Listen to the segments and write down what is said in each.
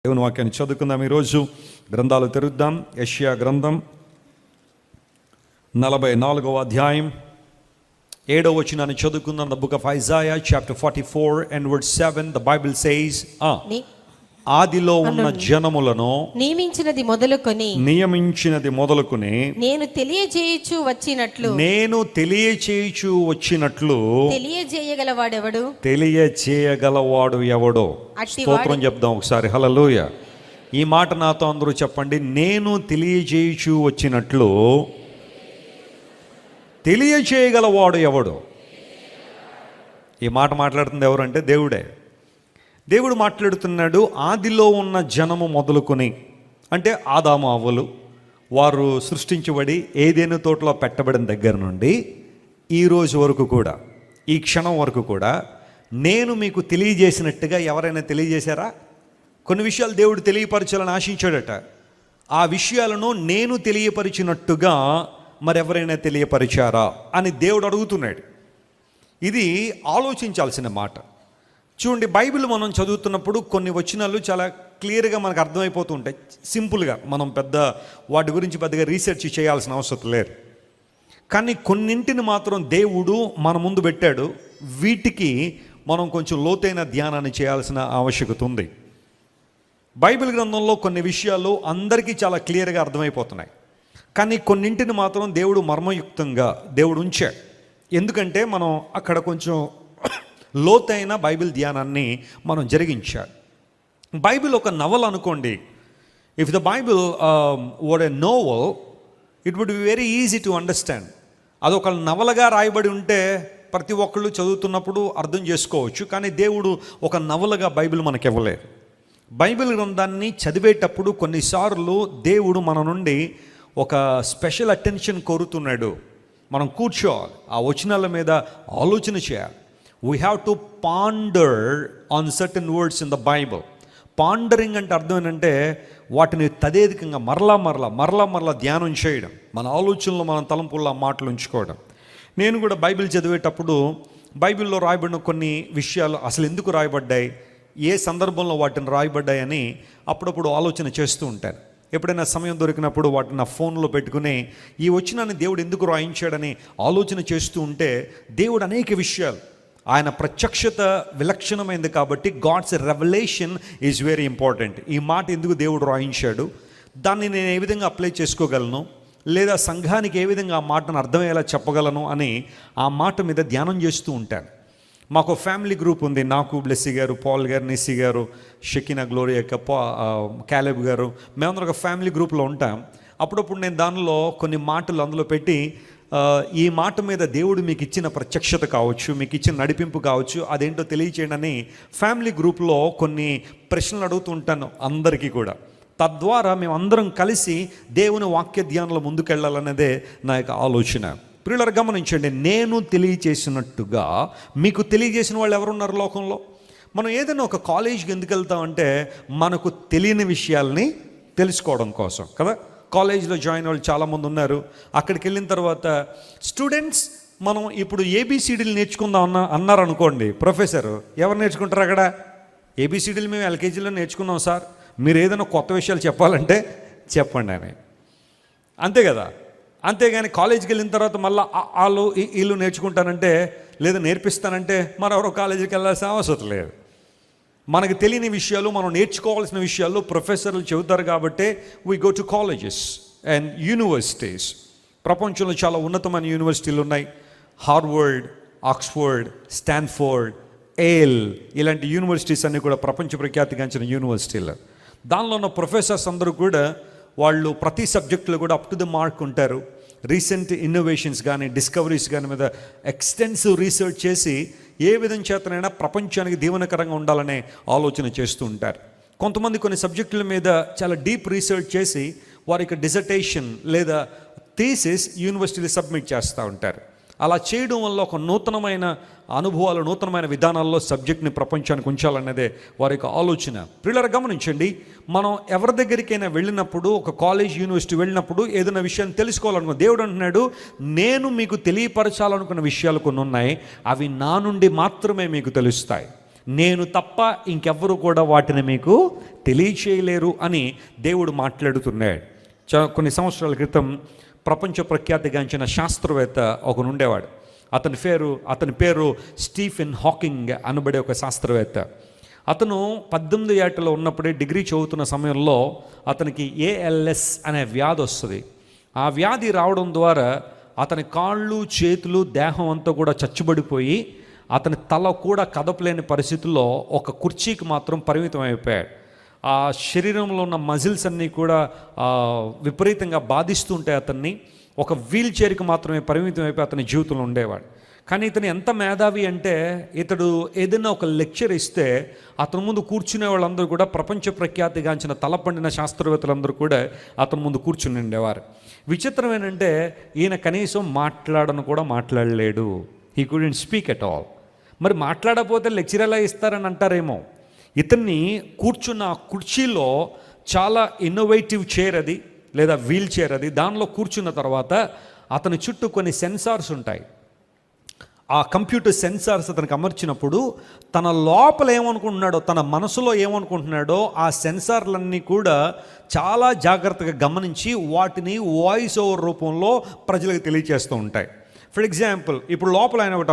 దేవుని వాక్యాన్ని చదువుకుందాం. ఈరోజు గ్రంథాలు తెరుద్దాం. యెషయా గ్రంథం 44వ అధ్యాయం 7వ వచనాన్ని చదువుకుందాం. The book of Isaiah chapter 44 and verse 7. The Bible says, ఆదిలో ఉన్న జనములను నియమించినది మొదలుకొని నేను తెలియజేయచ్చు వచ్చినట్లు తెలియజేయగలవాడు ఎవడో. స్తోత్రం చెప్దాం ఒకసారి. హల్లెలూయా. ఈ మాట నాతో అందరూ చెప్పండి. నేను తెలియజేయచ్చు వచ్చినట్లు తెలియజేయగలవాడు ఎవడు. ఈ మాట మాట్లాడుతుంది ఎవరంటే దేవుడే. దేవుడు మాట్లాడుతున్నాడు. ఆదిలో ఉన్న జనము మొదలుకొని, అంటే ఆదాము అవ్వలు వారు సృష్టించబడి ఏదైనా తోటలో పెట్టబడిన దగ్గర నుండి ఈ రోజు వరకు కూడా, ఈ క్షణం వరకు కూడా నేను మీకు తెలియజేసినట్టుగా ఎవరైనా తెలియజేశారా? కొన్ని విషయాలు దేవుడు తెలియపరచాలని ఆశించాడట. ఆ విషయాలను నేను తెలియపరిచినట్టుగా మరెవరైనా తెలియపరిచారా అని దేవుడు అడుగుతున్నాడు. ఇది ఆలోచించాల్సిన మాట. చూడండి, బైబిల్ మనం చదువుతున్నప్పుడు కొన్ని వచనాలు చాలా క్లియర్గా మనకు అర్థమైపోతూ ఉంటాయి. సింపుల్గా మనం వాటి గురించి పెద్దగా రీసెర్చ్ చేయాల్సిన అవసరం లేదు. కానీ కొన్నింటిని మాత్రం దేవుడు మన ముందు పెట్టాడు. వీటికి మనం కొంచెం లోతైన ధ్యానాన్ని చేయాల్సిన ఆవశ్యకత ఉంది. బైబిల్ గ్రంథంలో కొన్ని విషయాలు అందరికీ చాలా క్లియర్గా అర్థమైపోతున్నాయి. కానీ కొన్నింటిని మాత్రం దేవుడు మర్మయుక్తంగా దేవుడు ఉంచాడు. ఎందుకంటే మనం అక్కడ కొంచెం లోతైన బైబిల్ ధ్యానాన్ని మనం జరిగించాలి. బైబిల్ ఒక నవల అనుకోండి. If the Bible were a novel, it would be very easy to understand. అదొక నవలగా రాయబడి ఉంటే ప్రతి ఒక్కళ్ళు చదువుతున్నప్పుడు అర్థం చేసుకోవచ్చు. కానీ దేవుడు ఒక నవలగా బైబిల్ మనకి ఇవ్వలేదు. బైబిల్ గ్రంథాన్ని చదివేటప్పుడు కొన్నిసార్లు దేవుడు మన నుండి ఒక స్పెషల్ అటెన్షన్ కోరుతున్నాడు. మనం కూర్చోవాలి, ఆ వచనాల మీద ఆలోచన చేయాలి. We have to ponder on certain words in the Bible. Pandering అంటే అర్థం ఏంటంటే వాటిని తదేధికంగా మరలా ధ్యానం చేయడం, మన ఆలోచనలో మన తలంపుల్లో మాటలు ఉంచుకోవడం. నేను కూడా బైబిల్ చదివేటప్పుడు బైబిల్లో రాయబడిన కొన్ని విషయాలు అసలు ఎందుకు రాయబడ్డాయి, ఏ సందర్భంలో వాటిని రాయబడ్డాయని అప్పుడప్పుడు ఆలోచన చేస్తూ ఉంటాను. ఎప్పుడైనా సమయం దొరికినప్పుడు వాటిని నా ఫోన్లో పెట్టుకుని ఈ వచనాన్ని దేవుడు ఎందుకు రాయించాడని ఆలోచన చేస్తూ ఉంటే దేవుడు అనేక విషయాలు, ఆయన ప్రత్యక్షత విలక్షణమైంది కాబట్టి God's revolution is very important. ఈ మాట ఎందుకు దేవుడు రాయించాడు, దాన్ని నేను ఏ విధంగా అప్లై చేసుకోగలను, లేదా సంఘానికి ఏ విధంగా ఆ మాటను అర్థమయ్యేలా చెప్పగలను అని ఆ మాట మీద ధ్యానం చేస్తూ ఉంటాను. మాకు ఫ్యామిలీ గ్రూప్ ఉంది. నాకు, బ్లెస్సీ గారు, పాల్ గారు, నిస్సీ గారు, షకీనా, గ్లోరియా, క్యాలెబ్ గారు, మేమందరం ఒక ఫ్యామిలీ గ్రూప్లో ఉంటాం. అప్పుడప్పుడు నేను దానిలో కొన్ని మాటలు అందులో పెట్టి ఈ మాట మీద దేవుడు మీకు ఇచ్చిన ప్రత్యక్షత కావచ్చు, మీకు ఇచ్చిన నడిపింపు కావచ్చు, అదేంటో తెలియచేయండి అని ఫ్యామిలీ గ్రూప్లో కొన్ని ప్రశ్నలు అడుగుతూ ఉంటాను అందరికీ కూడా. తద్వారా మేమందరం కలిసి దేవుని వాక్య ధ్యానంలో ముందుకెళ్ళాలన్నదే నా యొక్క ఆలోచన. ప్రియులారా గమనించండి, నేను తెలియచేసినట్టుగా మీకు తెలియజేసిన వాళ్ళు ఎవరున్నారు లోకంలో? మనం ఏదైనా ఒక కాలేజీకి ఎందుకు వెళ్తామంటే మనకు తెలియని విషయాల్ని తెలుసుకోవడం కోసం కదా. కాలేజీలో జాయిన్ వాళ్ళు చాలామంది ఉన్నారు. అక్కడికి వెళ్ళిన తర్వాత స్టూడెంట్స్ మనం ఇప్పుడు ఏబిసిడీలు నేర్చుకుందాం అన్నారు అనుకోండి. ప్రొఫెసర్ ఎవరు నేర్చుకుంటారు అక్కడ? ఏబిసిడీలు మేము ఎల్కేజీలో నేర్చుకున్నాం సార్, మీరు ఏదైనా కొత్త విషయాలు చెప్పాలంటే చెప్పండి అని, అంతే కదా. అంతేగాని కాలేజీకి వెళ్ళిన తర్వాత మళ్ళీ వాళ్ళు వీళ్ళు నేర్చుకుంటానంటే లేదా నేర్పిస్తానంటే మరెవరో కాలేజీకి వెళ్ళాల్సిన అవసరం లేదు. మనకు తెలియని విషయాలు, మనం నేర్చుకోవాల్సిన విషయాలు ప్రొఫెసర్లు చెబుతారు కాబట్టి we go to colleges and universities. ప్రపంచంలో చాలా ఉన్నతమైన యూనివర్సిటీలు ఉన్నాయి. హార్వర్డ్, ఆక్స్ఫర్డ్, స్టాన్ఫోర్డ్, ఏల్ ఇలాంటి యూనివర్సిటీస్ అన్నీ కూడా ప్రపంచ ప్రఖ్యాతిగాంచిన యూనివర్సిటీలు. దానిలో ఉన్న ప్రొఫెసర్స్ అందరూ కూడా వాళ్ళు ప్రతి సబ్జెక్టులో కూడా అప్ టు ద మార్క్ ఉంటారు. రీసెంట్ ఇన్నోవేషన్స్ కానీ డిస్కవరీస్ కానీ మీద ఎక్స్టెన్సివ్ రీసెర్చ్ చేసి ఏ విధం చేతనైనా ప్రపంచానికి దీవెనకరంగా ఉండాలనే ఆలోచన చేస్తూ ఉంటారు. కొంతమంది కొన్ని సబ్జెక్టుల మీద చాలా డీప్ రీసెర్చ్ చేసి వారికి డిజర్టేషన్ లేదా థీసిస్ యూనివర్సిటీలు సబ్మిట్ చేస్తూ ఉంటారు. అలా చేయడం వల్ల ఒక నూతనమైన అనుభవాలు, నూతనమైన విధానాల్లో సబ్జెక్ట్ని ప్రపంచానికి ఉంచాలన్నదే వారి యొక్క ఆలోచన. ప్రియులారా గమనించండి, మనం ఎవరి దగ్గరికైనా వెళ్ళినప్పుడు, ఒక కాలేజ్, యూనివర్సిటీ వెళ్ళినప్పుడు ఏదైనా విషయాన్ని తెలుసుకోవాలనుకో, దేవుడు అంటున్నాడు నేను మీకు తెలియపరచాలనుకున్న విషయాలు కొన్ని ఉన్నాయి, అవి నా నుండి మాత్రమే మీకు తెలుస్తాయి. నేను తప్ప ఇంకెవ్వరు కూడా వాటిని మీకు తెలియచేయలేరు అని దేవుడు మాట్లాడుతున్నాడు. కొన్ని సంవత్సరాల క్రితం ప్రపంచ ప్రఖ్యాతిగాంచిన శాస్త్రవేత్త ఒకనుండేవాడు. అతని పేరు స్టీఫెన్ హాకింగ్ అనబడే ఒక శాస్త్రవేత్త. అతను 18 ఏటలో ఉన్నప్పుడే డిగ్రీ చదువుతున్న సమయంలో అతనికి ALS అనే వ్యాధి వస్తుంది. ఆ వ్యాధి రావడం ద్వారా అతని కాళ్ళు, చేతులు, దేహం అంతా కూడా చచ్చుబడిపోయి అతని తల కూడా కదపలేని పరిస్థితుల్లో ఒక కుర్చీకి మాత్రం పరిమితం అయిపోయాడు. ఆ శరీరంలో ఉన్న మజిల్స్ అన్నీ కూడా విపరీతంగా బాధిస్తూ ఉంటాయి అతన్ని. ఒక వీల్ చైర్కి మాత్రమే పరిమితం అయిపోయి అతని జీవితంలో ఉండేవాడు. కానీ ఇతను ఎంత మేధావి అంటే ఇతడు ఏదైనా ఒక లెక్చర్ ఇస్తే అతని ముందు కూర్చునే వాళ్ళందరూ కూడా ప్రపంచ ప్రఖ్యాతిగాంచిన తలపండిన శాస్త్రవేత్తలందరూ కూడా అతని ముందు కూర్చుని ఉండేవారు. విచిత్రం ఏంటంటే ఈయన కనీసం మాట్లాడలేడు. He couldn't speak at all. మరి మాట్లాడకపోతే లెక్చర్ ఎలా ఇస్తారని అంటారేమో. ఇతన్ని కూర్చున్న కుర్చీలో చాలా ఇన్నోవేటివ్ చైర్ అది, లేదా వీల్ చైర్ అది. దానిలో కూర్చున్న తర్వాత అతని చుట్టూ కొన్ని సెన్సార్స్ ఉంటాయి. ఆ కంప్యూటర్ సెన్సార్స్ అతనికి అమర్చినప్పుడు తన లోపల ఏమనుకుంటున్నాడో, తన మనసులో ఏమనుకుంటున్నాడో ఆ సెన్సార్లన్నీ కూడా చాలా జాగ్రత్తగా గమనించి వాటిని వాయిస్ ఓవర్ రూపంలో ప్రజలకు తెలియజేస్తూ ఉంటాయి. ఫర్ ఎగ్జాంపుల్, ఇప్పుడు లోపల ఆయన ఒకటి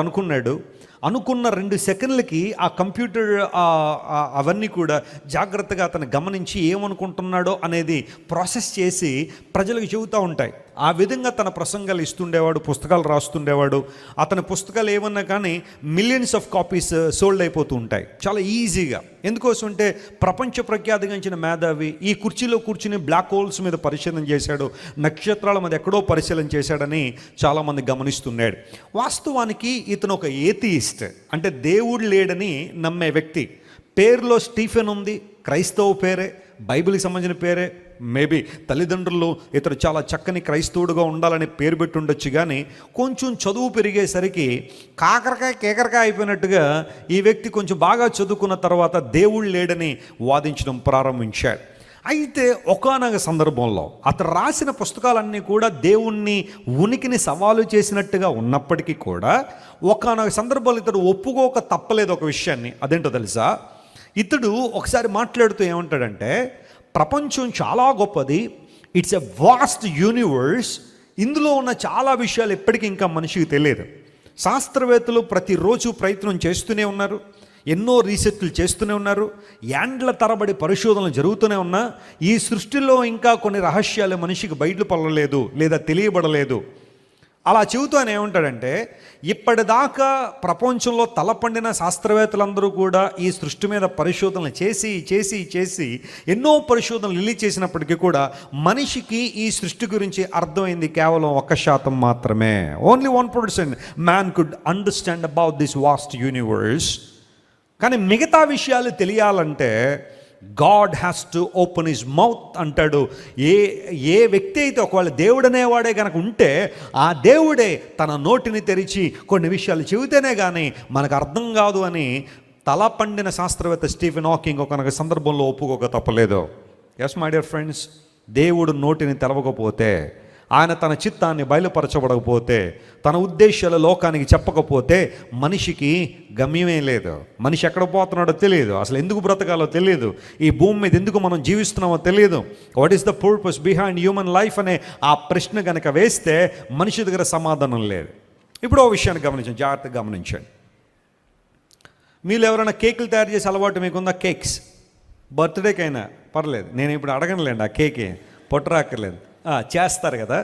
అనుకున్న 2 సెకండ్లకి ఆ కంప్యూటర్ అవన్నీ కూడా జాగ్రత్తగా అతను గమనించి ఏమనుకుంటున్నాడో అనేది ప్రాసెస్ చేసి ప్రజలకు చెబుతూ ఉంటాయి. ఆ విధంగా తన ప్రసంగాలు ఇస్తుండేవాడు, పుస్తకాలు రాస్తుండేవాడు. అతని పుస్తకాలు ఏమన్నా కానీ మిలియన్స్ ఆఫ్ కాపీస్ సోల్డ్ అయిపోతూ ఉంటాయి చాలా ఈజీగా. ఎందుకోసం అంటే ప్రపంచ ప్రఖ్యాతిగాంచిన మేధావి ఈ కుర్చీలో కూర్చుని బ్లాక్ హోల్స్ మీద పరిశీలన చేశాడు, నక్షత్రాల మీద ఎక్కడో పరిశీలన చేశాడని చాలామంది గమనిస్తున్నాడు. వాస్తవానికి ఇతను ఒక ఏథియిస్ట్, అంటే దేవుడు లేడని నమ్మే వ్యక్తి. పేరులో స్టీఫెన్ ఉంది, క్రైస్తవ పేరే, బైబిల్కి సంబంధించిన పేరే. మేబీ తల్లిదండ్రులు ఇతడు చాలా చక్కని క్రైస్తవుడుగా ఉండాలని పేరు పెట్టి ఉండొచ్చు. కానీ కొంచెం చదువు పెరిగేసరికి కేకరకాయ అయిపోయినట్టుగా ఈ వ్యక్తి కొంచెం బాగా చదువుకున్న తర్వాత దేవుడు లేడని వాదించడం ప్రారంభించాడు. అయితే ఒకానొక సందర్భంలో అతను రాసిన పుస్తకాలన్నీ కూడా దేవుణ్ణి ఉనికిని సవాలు చేసినట్టుగా ఉన్నప్పటికీ కూడా ఒకానొక సందర్భంలో ఇతడు ఒప్పుకోక తప్పలేదు ఒక విషయాన్ని. అదేంటో తెలుసా? ఇతడు ఒకసారి మాట్లాడుతూ ఏమంటాడంటే, ప్రపంచం చాలా గొప్పది, ఇట్స్ ఎ వాస్ట్ యూనివర్స్, ఇందులో ఉన్న చాలా విషయాలు ఎప్పటికీ ఇంకా మనిషికి తెలియదు. శాస్త్రవేత్తలు ప్రతిరోజు ప్రయత్నం చేస్తూనే ఉన్నారు, ఎన్నో రీసెర్చ్లు చేస్తూనే ఉన్నారు, యాండ్ల తరబడి పరిశోధనలు జరుగుతూనే ఉన్నా ఈ సృష్టిలో ఇంకా కొన్ని రహస్యాలు మనిషికి బయటపడలేదు లేదా తెలియబడలేదు. అలా చెబుతూ ఆయన ఏమంటాడంటే, ఇప్పటిదాకా ప్రపంచంలో తలపండిన శాస్త్రవేత్తలందరూ కూడా ఈ సృష్టి మీద పరిశోధనలు చేసి ఎన్నో పరిశోధనలు రిలీజ్ చేసినప్పటికీ కూడా మనిషికి ఈ సృష్టి గురించి అర్థమైంది కేవలం 1% మాత్రమే. Only 1% man could understand about this vast universe. కానీ మిగతా విషయాలు తెలియాలంటే God has to open his mouth అంటాడు. ఏ వ్యక్తి అయితే ఒకవేళ దేవుడు అనేవాడే కనుక ఉంటే ఆ దేవుడే తన నోటిని తెరిచి కొన్ని విషయాలు చెబితేనే కానీ మనకు అర్థం కాదు అని తల పండిన శాస్త్రవేత్త స్టీఫెన్ హాకింగ్ ఒక సందర్భంలో ఒప్పుకోక తప్పలేదు. ఎస్ మై డియర్ ఫ్రెండ్స్, దేవుడు నోటిని తెరవకపోతే, ఆయన తన చిత్తాన్ని బయలుపరచబడకపోతే, తన ఉద్దేశాలు లోకానికి చెప్పకపోతే మనిషికి గమ్యమే లేదు. మనిషి ఎక్కడ పోతున్నాడో తెలియదు, అసలు ఎందుకు బ్రతకాలో తెలియదు, ఈ భూమి మీద ఎందుకు మనం జీవిస్తున్నామో తెలియదు. What is the purpose behind human life అనే ఆ ప్రశ్న కనుక వేస్తే మనిషి దగ్గర సమాధానం లేదు. ఇప్పుడు ఓ విషయాన్ని గమనించండి, జాగ్రత్తగా గమనించండి. మీరు ఎవరైనా కేకులు తయారు చేసే అలవాటు మీకుందా? కేక్స్ బర్త్డేకైనా పర్లేదు, నేను ఇప్పుడు అడగనులేండి, ఆ కేకే పొట్టరాక్కర్లేదు, చేస్తారు కదా.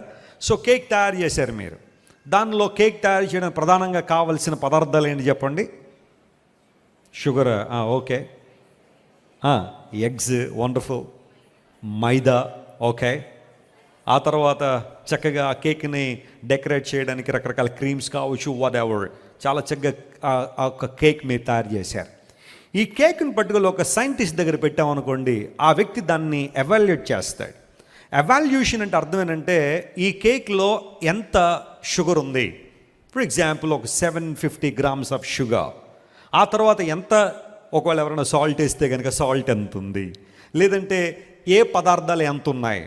సో కేక్ తయారు చేశారు మీరు. దానిలో కేక్ తయారు చేయడానికి ప్రధానంగా కావలసిన పదార్థాలు ఏంటి చెప్పండి? షుగర్, ఓకే, ఎగ్స్, వండర్ఫుల్, మైదా, ఓకే. ఆ తర్వాత చక్కగా ఆ కేక్ని డెకరేట్ చేయడానికి రకరకాల క్రీమ్స్ కావచ్చు, వాట్ ఎవర్, చాలా చక్కగా ఒక కేక్ మీరు తయారు చేశారు. ఈ కేక్ని పట్టుకుని ఒక సైంటిస్ట్ దగ్గర పెట్టామనుకోండి, ఆ వ్యక్తి దాన్ని ఎవాల్యుయేట్ చేస్తాడు. ఎవాల్యుయేషన్ అంటే అర్థం ఏంటంటే ఈ కేక్లో ఎంత షుగర్ ఉంది. ఫర్ ఎగ్జాంపుల్ ఒక 750 grams ఆఫ్ షుగర్. ఆ తర్వాత ఎంత, ఒకవేళ ఎవరైనా సాల్ట్ వేస్తే కనుక సాల్ట్ ఎంత ఉంది, లేదంటే ఏ పదార్థాలు ఎంత ఉన్నాయి,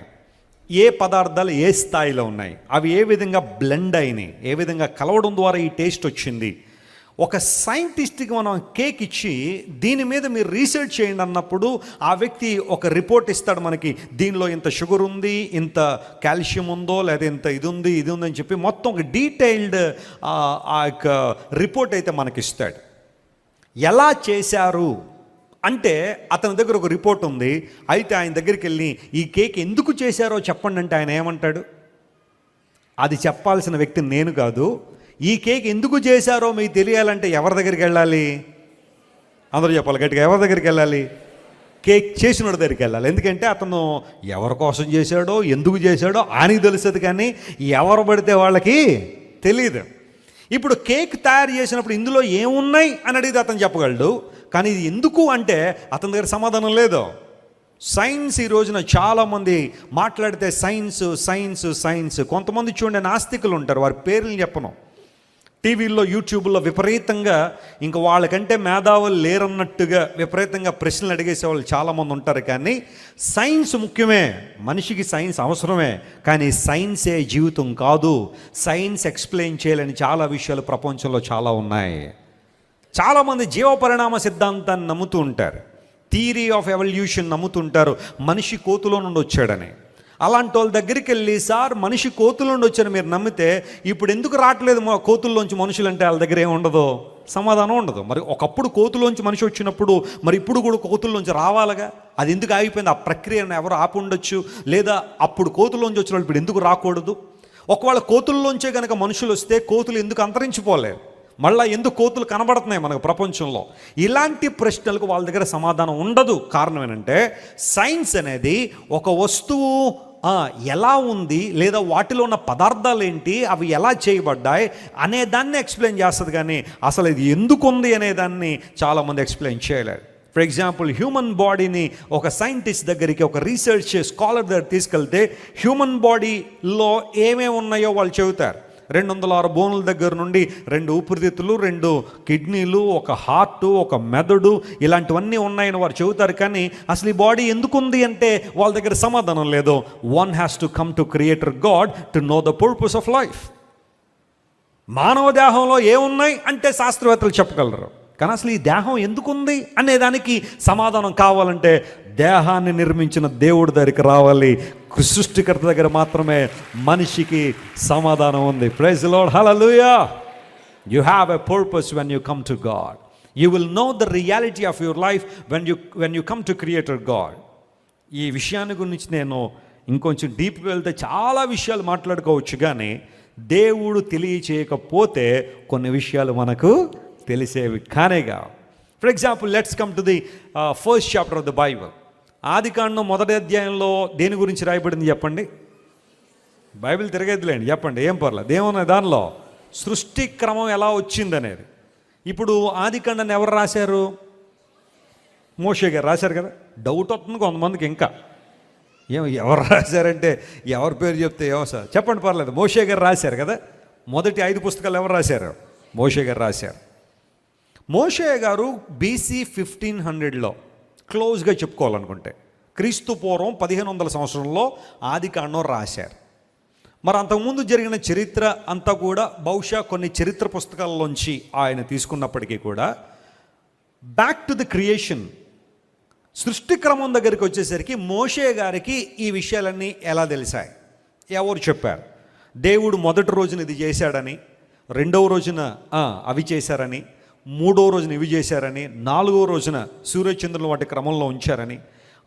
ఏ పదార్థాలు ఏ స్థాయిలో ఉన్నాయి, అవి ఏ విధంగా బ్లెండ్ అయినాయి, ఏ విధంగా కలవడం ద్వారా ఈ టేస్ట్ వచ్చింది. ఒక సైంటిస్ట్కి మనం కేక్ ఇచ్చి దీని మీద మీరు రీసెర్చ్ చేయండి అన్నప్పుడు ఆ వ్యక్తి ఒక రిపోర్ట్ ఇస్తాడు మనకి, దీనిలో ఇంత షుగర్ ఉంది, ఇంత కాల్షియం ఉందో, లేదా ఇంత ఇది ఉందని చెప్పి మొత్తం ఒక డీటెయిల్డ్ ఆ యొక్క రిపోర్ట్ అయితే మనకి ఇస్తాడు. ఎలా చేశారు అంటే అతని దగ్గర ఒక రిపోర్ట్ ఉంది. అయితే ఆయన దగ్గరికి వెళ్ళి ఈ కేక్ ఎందుకు చేశారో చెప్పండి అంటే ఆయన ఏమంటాడు? అది చెప్పాల్సిన వ్యక్తి నేను కాదు. ఈ కేక్ ఎందుకు చేశారో మీకు తెలియాలంటే ఎవరి దగ్గరికి వెళ్ళాలి? అందరూ చెప్పాలి గట్టిగా, ఎవరి దగ్గరికి వెళ్ళాలి? కేక్ చేసినోడి దగ్గరికి వెళ్ళాలి. ఎందుకంటే అతను ఎవరి కోసం చేశాడో, ఎందుకు చేశాడో ఆయనకి తెలుస్తుంది, కానీ ఎవరు పడితే వాళ్ళకి తెలియదు. ఇప్పుడు కేక్ తయారు చేసినప్పుడు ఇందులో ఏమున్నాయి అని అడిగితే అతను చెప్పగలడు, కానీ ఇది ఎందుకు అంటే అతని దగ్గర సమాధానం లేదు. సైన్స్ ఈ రోజున చాలామంది మాట్లాడితే సైన్స్ సైన్స్ సైన్స్. కొంతమంది చూడండి నాస్తికులు ఉంటారు, వారి పేర్లు చెప్పను. టీవీల్లో యూట్యూబ్లో విపరీతంగా ఇంకా వాళ్ళకంటే మేధావులు లేరన్నట్టుగా విపరీతంగా ప్రశ్నలు అడిగేసే వాళ్ళు చాలామంది ఉంటారు. కానీ సైన్స్ ముఖ్యమే, మనిషికి సైన్స్ అవసరమే, కానీ సైన్సే జీవితం కాదు. సైన్స్ ఎక్స్ప్లెయిన్ చేయలేని చాలా విషయాలు ప్రపంచంలో చాలా ఉన్నాయి. చాలామంది జీవ పరిణామ సిద్ధాంతాన్ని నమ్ముతూ ఉంటారు, థియరీ ఆఫ్ ఎవల్యూషన్ నమ్ముతుంటారు, మనిషి కోతులో నుండి వచ్చాడని. అలాంటి వాళ్ళ దగ్గరికి వెళ్ళి, సార్ మనిషి కోతుల నుండి వచ్చాను మీరు నమ్మితే ఇప్పుడు ఎందుకు రావట్లేదు మా కోతుల్లోంచి మనుషులు అంటే వాళ్ళ దగ్గర ఏముండదు, సమాధానం ఉండదు. మరి ఒకప్పుడు కోతులోంచి మనిషి వచ్చినప్పుడు మరి ఇప్పుడు కూడా కోతుల్లోంచి రావాలిగా, అది ఎందుకు ఆగిపోయింది? ఆ ప్రక్రియను ఎవరు ఆపి ఉండొచ్చు, లేదా అప్పుడు కోతుల్లోంచి వచ్చిన వాళ్ళు ఇప్పుడు ఎందుకు రాకూడదు? ఒకవేళ కోతుల్లోంచే కనుక మనుషులు వస్తే కోతులు ఎందుకు అంతరించిపోలేదు? మళ్ళీ ఎందుకు కోతులు కనబడుతున్నాయి మనకు ప్రపంచంలో? ఇలాంటి ప్రశ్నలకు వాళ్ళ దగ్గర సమాధానం ఉండదు. కారణం ఏంటంటే సైన్స్ అనేది ఒక వస్తువు ఎలా ఉంది, లేదా వాటిలో ఉన్న పదార్థాలు ఏంటి, అవి ఎలా చేయబడ్డాయి అనే దాన్ని ఎక్స్ప్లెయిన్ చేస్తుంది, కానీ అసలు ఇది ఎందుకు ఉంది అనేదాన్ని చాలామంది ఎక్స్ప్లెయిన్ చేయలేరు. ఫర్ ఎగ్జాంపుల్, హ్యూమన్ బాడీని ఒక సైంటిస్ట్ దగ్గరికి, ఒక రీసెర్చ్ స్కాలర్ దగ్గర తీసుకెళ్తే హ్యూమన్ బాడీలో ఏమేమి ఉన్నాయో వాళ్ళు చెబుతారు. 206 బోనుల దగ్గర నుండి 2 ఊపిరితిత్తులు, 2 కిడ్నీలు, ఒక హార్టు, ఒక మెదడు, ఇలాంటివన్నీ ఉన్నాయని వారు చెబుతారు. కానీ అసలు ఈ బాడీ ఎందుకు ఉంది అంటే వాళ్ళ దగ్గర సమాధానం లేదు. One has to come to creator God to know the purpose of life. మానవ దేహంలో ఏమున్నాయి అంటే శాస్త్రవేత్తలు చెప్పగలరు, కానీ అసలు ఈ దేహం ఎందుకుంది అనేదానికి సమాధానం కావాలంటే దేహాన్ని నిర్మించిన దేవుడి దగ్గరికి రావాలి. సృష్టికర్త దగ్గర మాత్రమే మనిషికి సమాధానం ఉంది. Praise the Lord, hallelujah. You have a purpose when you come to God. You will know the reality of your life when you come to creator God. ఈ విషయాన్ని గురించి నేను ఇంకొంచెం డీప్గా వెళ్తే చాలా విషయాలు మాట్లాడుకోవచ్చు, కానీ దేవుడు తెలియచేయకపోతే కొన్ని విషయాలు మనకు తెలిసేవి కానేగా. For example, let's come to the first chapter of the Bible. ఆదికాండం 1వ అధ్యాయంలో దేని గురించి రాయబడింది చెప్పండి? బైబిల్ తిరగేదిలేండి, చెప్పండి, ఏం పర్లేదు. ఏమున్నా దానిలో? సృష్టి క్రమం ఎలా వచ్చిందనేది. ఇప్పుడు ఆదికాండాన్ని ఎవరు రాశారు? మోషే గారు రాశారు కదా. డౌట్ వస్తుంది కొంతమందికి, ఇంకా ఎవరు రాశారంటే ఎవరి పేరు చెప్తే ఏమో సార్ చెప్పండి, పర్లేదు. మోషే గారు రాశారు కదా. మొదటి 5 పుస్తకాలు ఎవరు రాశారు? మోషే గారు రాశారు. మోషే గారు BC 1500లో క్లోజ్గా చెప్పుకోవాలనుకుంటే క్రీస్తు పూర్వం 1500 సంవత్సరంలో ఆదికాండం రాశారు. మరి అంతకుముందు జరిగిన చరిత్ర అంతా కూడా బహుశా కొన్ని చరిత్ర పుస్తకాల్లోంచి ఆయన తీసుకున్నప్పటికీ కూడా బ్యాక్ టు ది క్రియేషన్, సృష్టి క్రమం దగ్గరికి వచ్చేసరికి మోషే గారికి ఈ విషయాలన్నీ ఎలా తెలిసాయి? ఎవరు చెప్పారు? దేవుడు మొదటి రోజున ఇది చేశాడని, 2వ రోజున అవి చేశారని, 3వ రోజున ఇవి చేశారని, 4వ రోజున సూర్యచంద్రులు వాటి క్రమంలో ఉంచారని,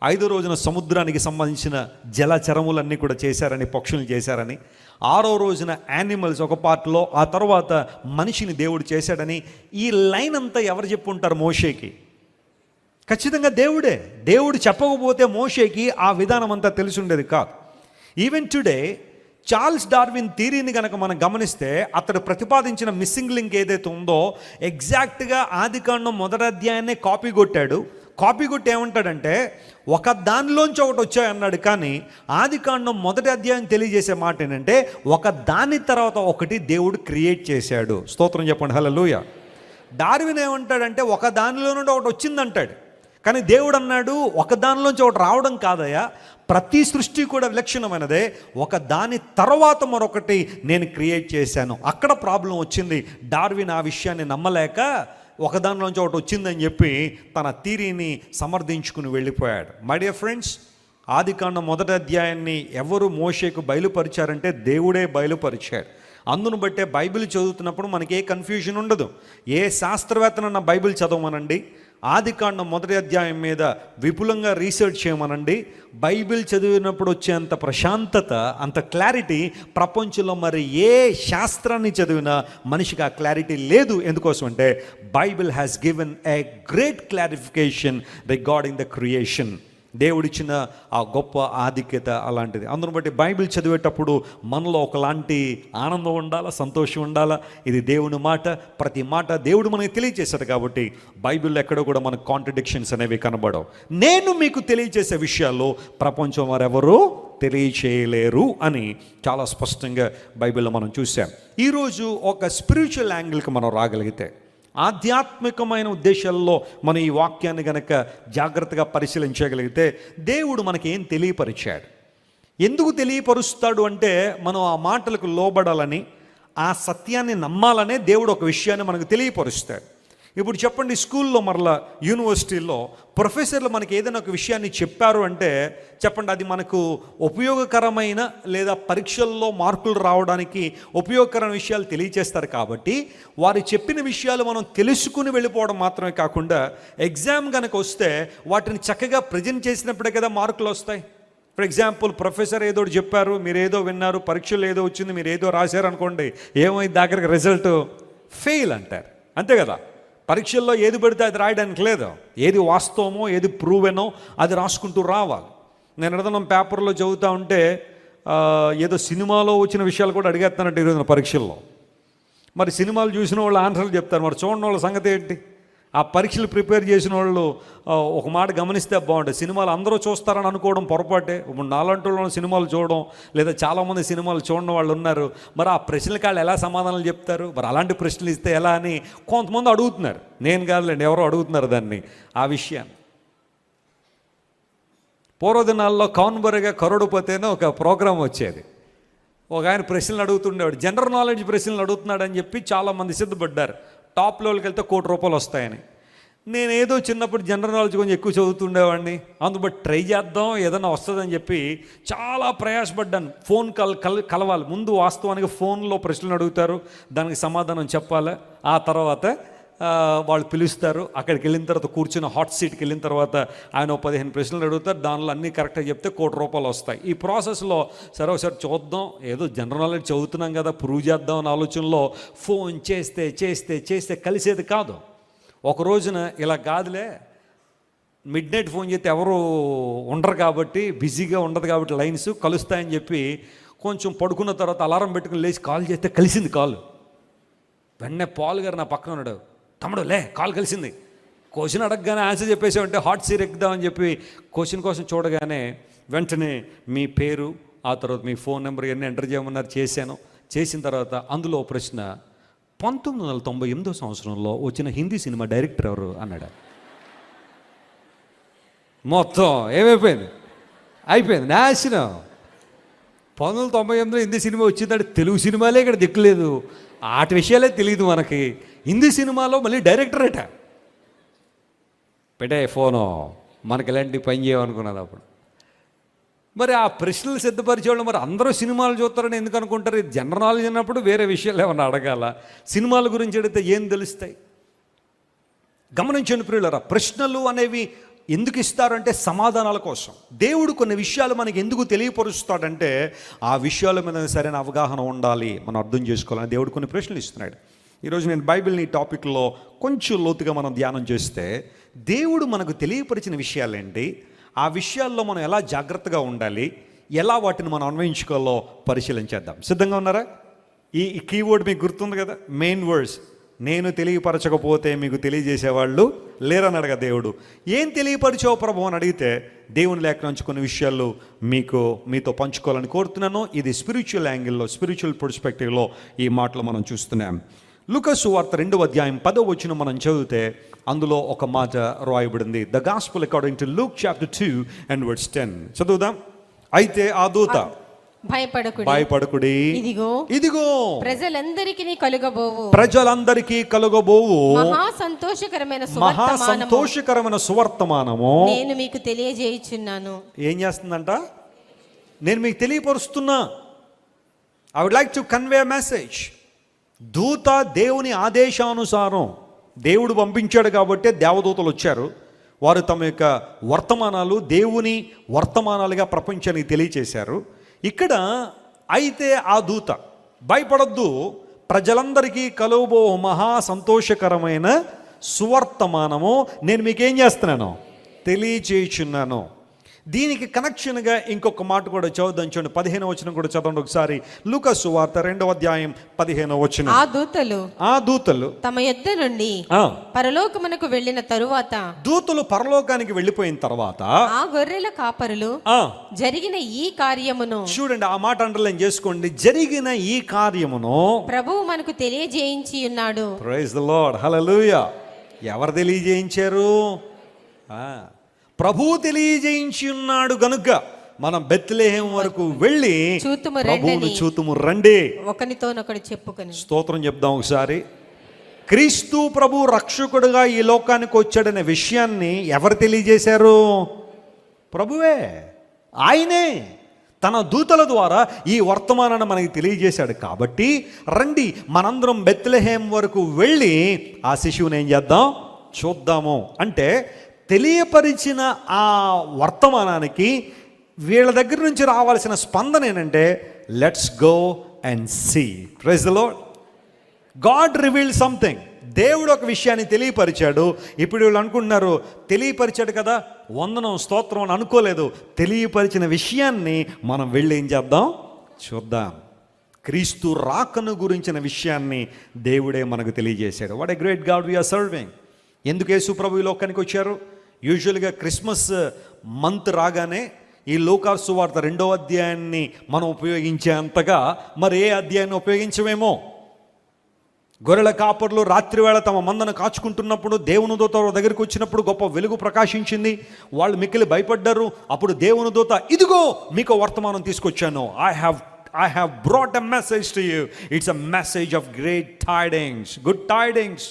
5వ రోజున సముద్రానికి సంబంధించిన జలచరములన్నీ కూడా చేశారని, పక్షులు చేశారని, 6వ రోజున యానిమల్స్ ఒక పార్ట్లో, ఆ తర్వాత మనిషిని దేవుడు చేశాడని. ఈ లైన్ అంతా ఎవరు చెప్పుంటారు మోషేకి? ఖచ్చితంగా దేవుడే. దేవుడు చెప్పకపోతే మోషేకి ఆ విధానం అంతా తెలిసి ఉండేది కాదు. ఈవెన్ టుడే చార్ల్స్ డార్విన్ థియరీని కనుక మనం గమనిస్తే అతడు ప్రతిపాదించిన మిస్సింగ్ లింక్ ఏదైతే ఉందో ఎగ్జాక్ట్గా ఆదికాండం 1వ అధ్యాయాన్ని కాపీ కొట్టాడు. కాపీ కొట్టి ఏమంటాడంటే ఒక దానిలోంచి ఒకటి వచ్చాయన్నాడు, కానీ ఆదికాండం 1వ అధ్యాయం తెలియజేసే మాట ఏంటంటే ఒక దాని తర్వాత ఒకటి దేవుడు క్రియేట్ చేశాడు. స్తోత్రం చెప్పండి, హల్లెలూయా. డార్విన్ ఏమంటాడంటే ఒక దానిలో నుండి ఒకటి వచ్చిందంటాడు, కానీ దేవుడు అన్నాడు ఒక దానిలోంచి ఒకటి రావడం కాదయ్యా, ప్రతి సృష్టి కూడా విలక్షణమైనదే, ఒక దాని తర్వాత మరొకటి నేను క్రియేట్ చేశాను. అక్కడ ప్రాబ్లం వచ్చింది. డార్విన్ ఆ విషయాన్ని నమ్మలేక ఒక దానిలోంచి ఒకటి వచ్చిందని చెప్పి తన థియరీని సమర్థించుకుని వెళ్ళిపోయాడు. మై డియర్ ఫ్రెండ్స్, ఆదికాండం 1వ అధ్యాయాన్ని ఎవరు మోషేకు బయలుపరిచారంటే దేవుడే బయలుపరిచాడు. అందును బట్టే బైబిల్ చదువుతున్నప్పుడు మనకి ఏ కన్ఫ్యూజన్ ఉండదు. ఏ శాస్త్రవేత్తనన్న బైబిల్ చదవమనండి, ఆదికాండం 1వ అధ్యాయం మీద విపులంగా రీసెర్చ్ చేయమనండి, బైబిల్ చదివినప్పుడు వచ్చేంత ప్రశాంతత, అంత క్లారిటీ ప్రపంచంలో మరి ఏ శాస్త్రాన్ని చదివినా మనిషికి ఆ క్లారిటీ లేదు. ఎందుకోసం అంటే Bible has given a great clarification regarding the creation. దేవుడిచ్చిన ఆ గొప్ప ఆధిక్యత అలాంటిది. అందును బట్టి బైబిల్ చదివేటప్పుడు మనలో ఒకలాంటి ఆనందం ఉండాలా, సంతోషం ఉండాలా. ఇది దేవుని మాట, ప్రతి మాట దేవుడు మనకి తెలియజేశాడు. కాబట్టి బైబిల్లో ఎక్కడో కూడా మనకు కాంట్రడిక్షన్స్ అనేవి కనబడవు. నేను మీకు తెలియజేసే విషయాల్లో ప్రపంచం వారెవరూ తెలియచేయలేరు అని చాలా స్పష్టంగా బైబిల్లో మనం చూసాం. ఈరోజు ఒక స్పిరిచువల్ యాంగిల్కి మనం రాగలిగితే, ఆధ్యాత్మికమైన ఉద్దేశాల్లో మనం ఈ వాక్యాన్ని గనక జాగ్రత్తగా పరిశీలించగలిగితే, దేవుడు మనకి ఏం తెలియపరిచాడు, ఎందుకు తెలియపరుస్తాడు అంటే మనం ఆ మాటలకు లోబడాలని, ఆ సత్యాన్ని నమ్మాలనే దేవుడు ఒక విషయాన్ని మనకు తెలియపరుస్తాడు. ఇప్పుడు చెప్పండి, స్కూల్లో మరలా యూనివర్సిటీల్లో ప్రొఫెసర్లు మనకి ఏదైనా ఒక విషయాన్ని చెప్పారు అంటే చెప్పండి, అది మనకు ఉపయోగకరమైన లేదా పరీక్షల్లో మార్కులు రావడానికి ఉపయోగకరమైన విషయాలు తెలియచేస్తారు. కాబట్టి వారు చెప్పిన విషయాలు మనం తెలుసుకుని వెళ్ళిపోవడం మాత్రమే కాకుండా ఎగ్జామ్ కనుక వస్తే వాటిని చక్కగా ప్రజెంట్ చేసినప్పుడే కదా మార్కులు వస్తాయి. ఫర్ ఎగ్జాంపుల్, ప్రొఫెసర్ ఏదో చెప్పారు, మీరు ఏదో విన్నారు, పరీక్షలు ఏదో వచ్చింది, మీరు ఏదో రాశారు అనుకోండి, ఏమైంది దగ్గరకు రిజల్ట్ ఫెయిల్ అంటారు. అంతే కదా. పరీక్షల్లో ఏది పడితే అది రాయడానికి లేదు. ఏది వాస్తవమో ఏది ప్రూవెనో అది రాసుకుంటూ రావాలి. నేను ఏదైనా పేపర్లో చదువుతూ ఉంటే ఏదో సినిమాలో వచ్చిన విషయాలు కూడా అడిగేస్తానంటే ఈరోజున పరీక్షల్లో. మరి సినిమాలు చూసిన వాళ్ళు ఆన్సర్లు చెప్తారు, మరి చూడని వాళ్ళ సంగతి ఏంటి? ఆ పరీక్షలు ప్రిపేర్ చేసిన వాళ్ళు ఒక మాట గమనిస్తే బాగుంటుంది. సినిమాలు అందరూ చూస్తారని అనుకోవడం పొరపాటే. ఇప్పుడు నాలాంటి వాళ్ళు సినిమాలు చూడడం, లేదా చాలామంది సినిమాలు చూడని వాళ్ళు ఉన్నారు. మరి ఆ ప్రశ్నలకు వాళ్ళు ఎలా సమాధానాలు చెప్తారు? మరి అలాంటి ప్రశ్నలు ఇస్తే ఎలా అని కొంతమంది అడుగుతున్నారు. నేను కాదులేండి, ఎవరో అడుగుతున్నారు దాన్ని, ఆ విషయాన్ని. పూర్వదినాల్లో కౌన్బర్గా కరోడుపతేనే ఒక ప్రోగ్రాం వచ్చేది. ఒక ఆయన ప్రశ్నలు అడుగుతుండేవాడు, జనరల్ నాలెడ్జ్ ప్రశ్నలు అడుగుతున్నాడని చెప్పి చాలామంది సిద్ధపడ్డారు. టాప్ లెవెల్కి వెళ్తే ₹1,00,00,000 వస్తాయని. నేను ఏదో చిన్నప్పుడు జనరల్ నాలెడ్జ్ కొంచెం ఎక్కువ చదువుతుండేవాడిని. అందుబట్టి ట్రై చేద్దాం, ఏదైనా వస్తుందని చెప్పి చాలా ప్రయాసపడ్డాను. ఫోన్ కలవాలి ముందు. వాస్తవానికి ఫోన్లో ప్రశ్నలు అడుగుతారు, దానికి సమాధానం చెప్పాలి. ఆ తర్వాత వాళ్ళు పిలుస్తారు. అక్కడికి వెళ్ళిన తర్వాత కూర్చున్న హాట్ సీట్కి వెళ్ళిన తర్వాత ఆయన 15 ప్రశ్నలు అడుగుతారు. దానిలో అన్నీ కరెక్ట్గా చెప్తే ₹1,00,00,000 వస్తాయి. ఈ ప్రాసెస్లో సరే ఒకసారి చూద్దాం, ఏదో జనరల్ నాలెడ్జ్ చదువుతున్నాం కదా, ప్రూవ్ చేద్దాం అనే ఆలోచనలో ఫోన్ చేస్తే చేస్తే చేస్తే కలిసేది కాదు. ఒక రోజున ఇలా కాదులే, మిడ్ నైట్ ఫోన్ చేస్తే ఎవరు ఉండరు కాబట్టి, బిజీగా ఉండదు కాబట్టి లైన్స్ కలుస్తాయని చెప్పి కొంచెం పడుకున్న తర్వాత అలారం పెట్టుకుని లేచి కాల్ చేస్తే కలిసింది కాల్. వెంటనే పాల్ గారు నా పక్కన ఉన్నాడు, తమ్ముడు లే కాల్ కలిసింది. క్వశ్చన్ అడగగానే ఆన్సర్ చెప్పేసామంటే హాట్ సీట్ ఎక్కుదామని చెప్పి క్వశ్చన్ కోసం చూడగానే వెంటనే మీ పేరు, ఆ తర్వాత మీ ఫోన్ నెంబర్ ఇవన్నీ ఎంటర్ చేయమన్నారు. చేశాను. చేసిన తర్వాత అందులో ప్రశ్న, 1998 సంవత్సరంలో వచ్చిన హిందీ సినిమా డైరెక్టర్ ఎవరు అన్నాడు. మొత్తం ఏమైపోయింది, అయిపోయింది, నాశనం. 1998 హిందీ సినిమా వచ్చిందంటే తెలుగు సినిమాలే ఇక్కడ దిక్కులేదు, ఆటి విషయాలే తెలియదు మనకి. హిందీ సినిమాలో మళ్ళీ డైరెక్టర్ అట. పెట్టే ఫోను, మనకి ఇలాంటి పని చేయమనుకున్నది అప్పుడు. మరి ఆ ప్రశ్నలు సిద్ధపరిచేవాళ్ళు మరి అందరూ సినిమాలు చూస్తారని ఎందుకు అనుకుంటారు? ఇది జనరల్ నాలెడ్జ్ అన్నప్పుడు వేరే విషయాలు ఏమన్నా అడగాల, సినిమాల గురించి అడిగితే ఏం తెలుస్తాయి? గమనించండి ప్రియులారా, ప్రశ్నలు అనేవి ఎందుకు ఇస్తారంటే సమాధానాల కోసం. దేవుడు కొన్ని విషయాలు మనకి ఎందుకు తెలియపరుస్తాడంటే ఆ విషయాల మీద సరైన అవగాహన ఉండాలి, మనం అర్థం చేసుకోవాలని దేవుడు కొన్ని ప్రశ్నలు ఇస్తున్నాడు. ఈరోజు నేను బైబిల్ని టాపిక్లో కొంచెం లోతుగా మనం ధ్యానం చేస్తే, దేవుడు మనకు తెలియపరిచిన విషయాలేంటి, ఆ విషయాల్లో మనం ఎలా జాగ్రత్తగా ఉండాలి, ఎలా వాటిని మనం అన్వయించుకోవాలో పరిశీలించేద్దాం. సిద్ధంగా ఉన్నారా? ఈ కీవర్డ్ మీకు గుర్తుంది కదా, మెయిన్ వర్డ్స్. నేను తెలియపరచకపోతే మీకు తెలియజేసేవాళ్ళు లేరని అడగ దేవుడు. ఏం తెలియపరిచావు ప్రభు అని అడిగితే దేవుని లేఖ నుంచి కొన్ని విషయాలు మీతో పంచుకోవాలని కోరుతున్నాను. ఇది స్పిరిచువల్ యాంగిల్లో, స్పిరిచువల్ పర్స్పెక్టివ్లో ఈ మాటలు మనం చూస్తున్నాం. లూకా సువార్త 2వ అధ్యాయం 10వ వచనం మనం చదివితే అందులో ఒక మాట రాయబడింది. The gospel according to Luke chapter 2 and verse 10. చదువుదాం. అయితే ఆ దూత భయపడకుడి, ఇదిగో ప్రజలందరికీ కలుగబోవు మహా సంతోషకరమైన సువర్తమానము నేను మీకు తెలియజేయుచున్నాను. ఏం చేస్తుందంట? నేను మీకు తెలియపరుస్తున్నా. I would like to convey message. దూత దేవుని ఆదేశానుసారం దేవుడు పంపించాడు కాబట్టి దేవదూతలు వచ్చారు. వారు తమ యొక్క వర్తమానాలు దేవుని వర్తమానాలుగా ప్రపంచానికి తెలియచేశారు. ఇక్కడ అయితే ఆ దూత భయపడద్దు, ప్రజలందరికీ కలుగబో మహా సంతోషకరమైన సువర్తమానము నేను మీకేం చేస్తున్నాను? తెలియచేయుచున్నాను. దీనికి కనెక్షన్గా ఇంకొక మాట కూడా చదువుదాం. చూడండి, 15వ వచనం కూడా చదవండి ఒకసారి. లూకా సువార్త 2వ అధ్యాయం 15వ వచనం. ఆ దూతలు తమ యొద్ద నుండి పరలోకమునకు వెళ్ళిన తరువాత, దూతలు పరలోకానికి వెళ్ళిపోయిన తర్వాత ఆ గొర్రెల కాపరులు జరిగిన ఈ కార్యమును, చూడండి ఆ మాట అండర్లైన్ చేసుకోండి, జరిగిన ఈ కార్యమును ప్రభువు మనకు తెలియజేయించి ఉన్నాడు. ప్రైజ్ ది లార్డ్, హల్లెలూయా. ఎవరు తెలియజేయించారు? ప్రభువు తెలియజేయించి ఉన్నాడు గనుక మనం బెత్లెహేం వరకు వెళ్ళి ప్రభువును చూతుము రండి, ఒకనితోనొకడు చెప్పుకొని స్తోత్రం చెప్దాం ఒకసారి. క్రీస్తు ప్రభు రక్షకుడుగా ఈ లోకానికి వచ్చాడనే విషయాన్ని ఎవరు తెలియజేశారు? ప్రభువే, ఆయనే తన దూతల ద్వారా ఈ వర్తమానాన్ని మనకి తెలియజేశాడు. కాబట్టి రండి మనందరం బెత్లెహేం వరకు వెళ్ళి ఆ శిశువుని ఏం చేద్దాం? చూద్దాము. అంటే తెలియపరిచిన ఆ వర్తమానానికి వీళ్ళ దగ్గర నుంచి రావాల్సిన స్పందన ఏంటంటే let's go and see. Praise the Lord. God revealed something. దేవుడు ఒక విషయాన్ని తెలియపరిచాడు. ఇప్పుడు వీళ్ళు అనుకుంటున్నారు తెలియపరిచాడు కదా, వందనం స్తోత్రం అని అనుకోలేదు. తెలియపరిచిన విషయాన్ని మనం వెళ్ళి ఏం చేద్దాం? చూద్దాం. క్రీస్తు రాకను గురించిన విషయాన్ని దేవుడే మనకు తెలియజేశాడు. What a great God we are serving. ఎందుకు యేసు ప్రభు ఈ లోకానికి వచ్చారు? యూజువల్గా క్రిస్మస్ మంత్ రాగానే ఈ లూకా సువార్త 2వ అధ్యాయాన్ని మనం ఉపయోగించే అంతగా మరి ఏ అధ్యాయాన్ని ఉపయోగించమేమో. గొర్రెల కాపర్లు రాత్రివేళ తమ మందను కాచుకుంటున్నప్పుడు దేవుని దూత దగ్గరికి వచ్చినప్పుడు గొప్ప వెలుగు ప్రకాశించింది. వాళ్ళు మిక్కిలి భయపడ్డారు. అప్పుడు దేవుని దూత, ఇదిగో మీకు వర్తమానం తీసుకొచ్చాను. I have brought a message to you. It's a message of great tidings, good tidings.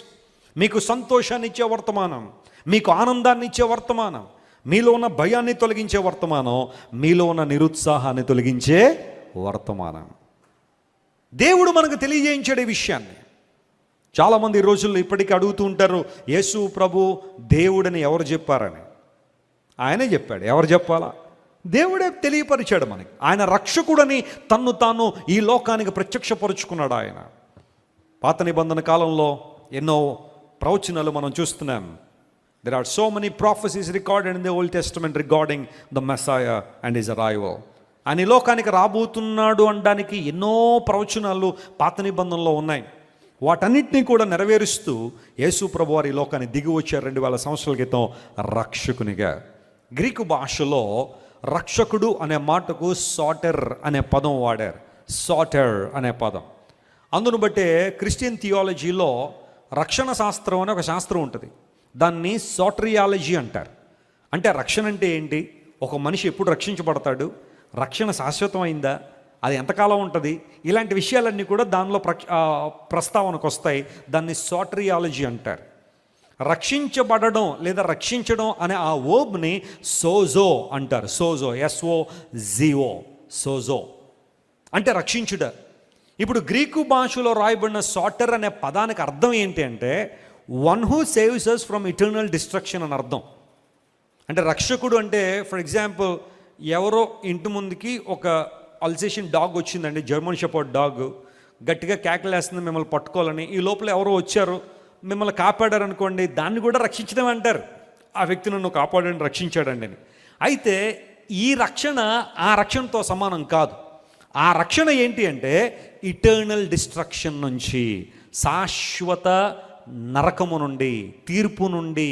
మీకు సంతోషాన్ని ఇచ్చే వర్తమానం, మీకు ఆనందాన్ని ఇచ్చే వర్తమానం, మీలో ఉన్న భయాన్ని తొలగించే వర్తమానం, మీలో ఉన్న నిరుత్సాహాన్ని తొలగించే వర్తమానం దేవుడు మనకు తెలియజేయించాడు ఈ విషయాన్ని. చాలామంది ఈ రోజుల్లో ఇప్పటికీ అడుగుతూ ఉంటారు, యేసు ప్రభు దేవుడని ఎవరు చెప్పారని. ఆయనే చెప్పాడు. ఎవరు చెప్పాలా? దేవుడే తెలియపరిచాడు మనకి. ఆయన రక్షకుడని తన్ను తాను ఈ లోకానికి ప్రత్యక్షపరుచుకున్నాడు ఆయన. పాత నిబంధన కాలంలో ఎన్నో ప్రవచనాలు మనం చూస్తున్నాం. There are so many prophecies recorded in the Old Testament regarding the Messiah and his arrival. ఆయన ఈ లోకానికి రాబోతున్నాడు అనడానికి ఎన్నో ప్రవచనాలు పాత నిబంధనలో ఉన్నాయి. వాటన్నిటినీ కూడా నెరవేరుస్తూ యేసు ప్రభు వారి ఈ లోకాన్ని దిగి వచ్చారు 2000 సంవత్సరాల క్రితం రక్షకునిగా. గ్రీకు భాషలో రక్షకుడు అనే మాటకు సాటర్ అనే పదం వాడారు. సాటర్ అనే పదం. అందును బట్టే క్రిస్టియన్ థియాలజీలో రక్షణ శాస్త్రం అనే ఒక శాస్త్రం ఉంటుంది. దాన్ని సాటరియాలజీ అంటారు. అంటే రక్షణ అంటే ఏంటి? ఒక మనిషి ఎప్పుడు రక్షించబడతాడు? రక్షణ శాశ్వతమైందా? అది ఎంతకాలం ఉంటుంది? ఇలాంటి విషయాలన్నీ కూడా దానిలో ప్రస్తావనకు వస్తాయి. దాన్ని సాటరియాలజీ అంటారు. రక్షించబడడం లేదా రక్షించడం అనే ఆ వర్బ్ని సోజో అంటారు. సోజో, SOZO, సోజో అంటే రక్షించుట. ఇప్పుడు గ్రీకు భాషలో రాయబడిన సాటర్ అనే పదానికి అర్థం ఏంటి అంటే one who saves us from eternal destruction అని అర్థం. అంటే రక్షకుడు అంటే ఫర్ ఎగ్జాంపుల్ ఎవరో ఇంటి ముందుకి ఒక అల్సేషన్ డాగ్ వచ్చిందండి, జర్మన్ షెపర్డ్ డాగ్. గట్టిగా కేకలేస్తుంది మిమ్మల్ని పట్టుకోవాలని. ఈ లోపల ఎవరో వచ్చారు మిమ్మల్ని కాపాడారు అనుకోండి, దాన్ని కూడా రక్షించడం అంటారు. ఆ వ్యక్తి నన్ను కాపాడని రక్షించాడండి అని. అయితే ఈ రక్షణ ఆ రక్షణతో సమానం కాదు. ఆ రక్షణ ఏంటి అంటే ఇటర్నల్ డిస్ట్రక్షన్ నుంచి, శాశ్వత నరకము నుండి, తీర్పు నుండి,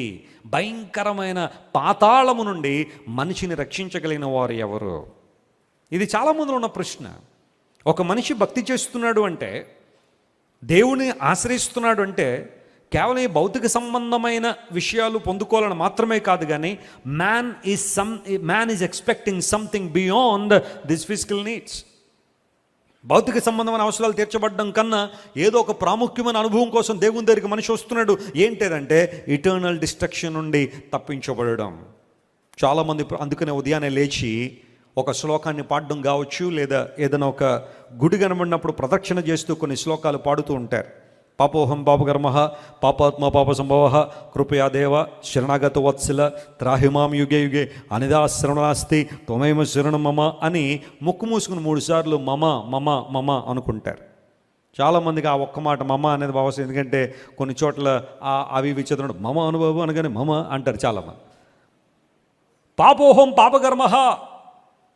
భయంకరమైన పాతాళము నుండి మనిషిని రక్షించగలిగిన వారు ఎవరు? ఇది చాలామందిలో ఉన్న ప్రశ్న. ఒక మనిషి భక్తి చేస్తున్నాడు అంటే దేవుని ఆశ్రయిస్తున్నాడు అంటే కేవలం ఈ భౌతిక సంబంధమైన విషయాలు పొందుకోవాలని మాత్రమే కాదు, కానీ man is expecting something beyond this physical needs. భౌతిక సంబంధమైన అవసరాలు తీర్చబడడం కన్నా ఏదో ఒక ప్రాముఖ్యమైన అనుభవం కోసం దేవుని దగ్గరికి మనిషి వస్తున్నాడు. ఏంటంటే ఇటర్నల్ డిస్ట్రక్షన్ నుండి తప్పించబడడం. చాలామంది అందుకనే ఉదయాన్నే లేచి ఒక శ్లోకాన్ని పాడడం కావచ్చు, లేదా ఏదైనా ఒక గుడి కనబడినప్పుడు ప్రదక్షిణ చేస్తూ కొన్ని శ్లోకాలు పాడుతూ ఉంటారు. పాపోహం పాపకర్మ పాపాత్మ పాప సంభవ కృపయా దేవ శరణాగత వత్సల త్రాహిమాం యుగే యుగే అనిదా శరణాస్తి త్వమేమ శరణం మమ అని ముక్కు మూసుకుని 3 సార్లు మమ మమ మమ అనుకుంటారు. చాలామందికి ఆ ఒక్క మాట మమ అనేది అవసరం, ఎందుకంటే కొన్ని చోట్ల అవి చదువుతున్నాడు మమ అనుభవం అనగానే మమ అంటారు చాలామంది. పాపోహం పాపకర్మ,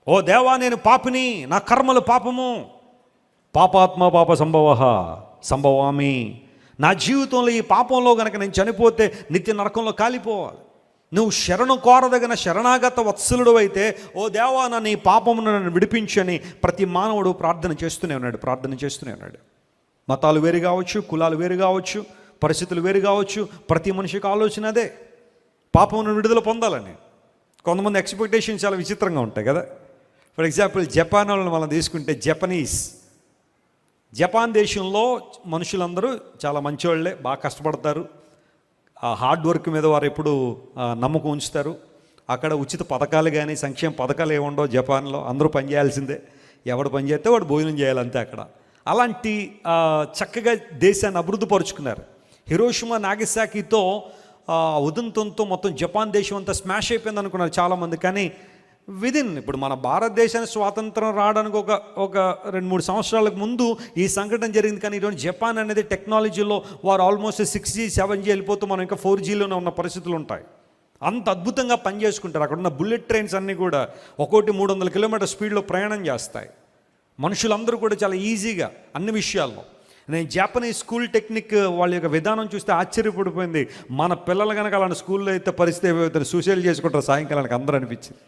ఓ దేవా నేను పాపిని, నా కర్మలు పాపము. పాపాత్మ పాప సంభవామి, నా జీవితంలో ఈ పాపంలో కనుక నేను చనిపోతే నిత్య నరకంలో కాలిపోవాలి. నువ్వు శరణు కోరదగిన శరణాగత వత్సలుడు అయితే ఓ దేవా నన్ను ఈ పాపమును నన్ను విడిపించని ప్రతి మానవుడు ప్రార్థన చేస్తూనే ఉన్నాడు. మతాలు వేరు కావచ్చు, కులాలు వేరు కావచ్చు, పరిస్థితులు వేరు కావచ్చు, ప్రతి మనిషికి ఆలోచన అదే, పాపమును విడుదల పొందాలని. కొంతమంది ఎక్స్పెక్టేషన్స్ చాలా విచిత్రంగా ఉంటాయి కదా. ఫర్ ఎగ్జాంపుల్ జపాన్ వాళ్ళని మనం తీసుకుంటే, జపాన్ దేశంలో మనుషులందరూ చాలా మంచివాళ్లే, బాగా కష్టపడతారు, ఆ హార్డ్ వర్క్ మీద వారు ఎప్పుడు నమ్మకం ఉంచుతారు. అక్కడ ఉచిత పథకాలు కానీ సంక్షేమ పథకాలు ఏముండవు జపాన్లో, అందరూ పనిచేయాల్సిందే, ఎవడు పని చేస్తే వాడు భోజనం చేయాలంతే అక్కడ. అలాంటి చక్కగా దేశాన్ని అభివృద్ధి పరుచుకున్నారు. హిరోషిమా నాగసాకితో ఉదంతంతో మొత్తం జపాన్ దేశం అంతా స్మాష్ అయిపోయింది అనుకున్నారు చాలామంది. కానీ ఇప్పుడు మన భారతదేశానికి స్వాతంత్రం రావడానికి ఒక 2-3 సంవత్సరాలకు ముందు ఈ సంఘటన జరిగింది. కానీ ఈరోజు జపాన్ అనేది టెక్నాలజీలో వారు ఆల్మోస్ట్ 6G 7G వెళ్ళిపోతూ మనం ఇంకా 4Gలోనే ఉన్న పరిస్థితులు ఉంటాయి. అంత అద్భుతంగా పనిచేసుకుంటారు. అక్కడ ఉన్న బుల్లెట్ ట్రైన్స్ అన్నీ కూడా ఒక్కోటి 300 కిలోమీటర్ స్పీడ్లో ప్రయాణం చేస్తాయి. మనుషులందరూ కూడా చాలా ఈజీగా అన్ని విషయాల్లో. నేను జాపనీస్ స్కూల్ టెక్నిక్ వాళ్ళ యొక్క విధానం చూస్తే ఆశ్చర్యపడిపోయింది. మన పిల్లలు కనుక అలాంటి స్కూల్లో అయితే పరిస్థితి ఏమైతే సూసైడ్ చేసుకుంటారు సాయంకాలానికి అందరూ అనిపించింది.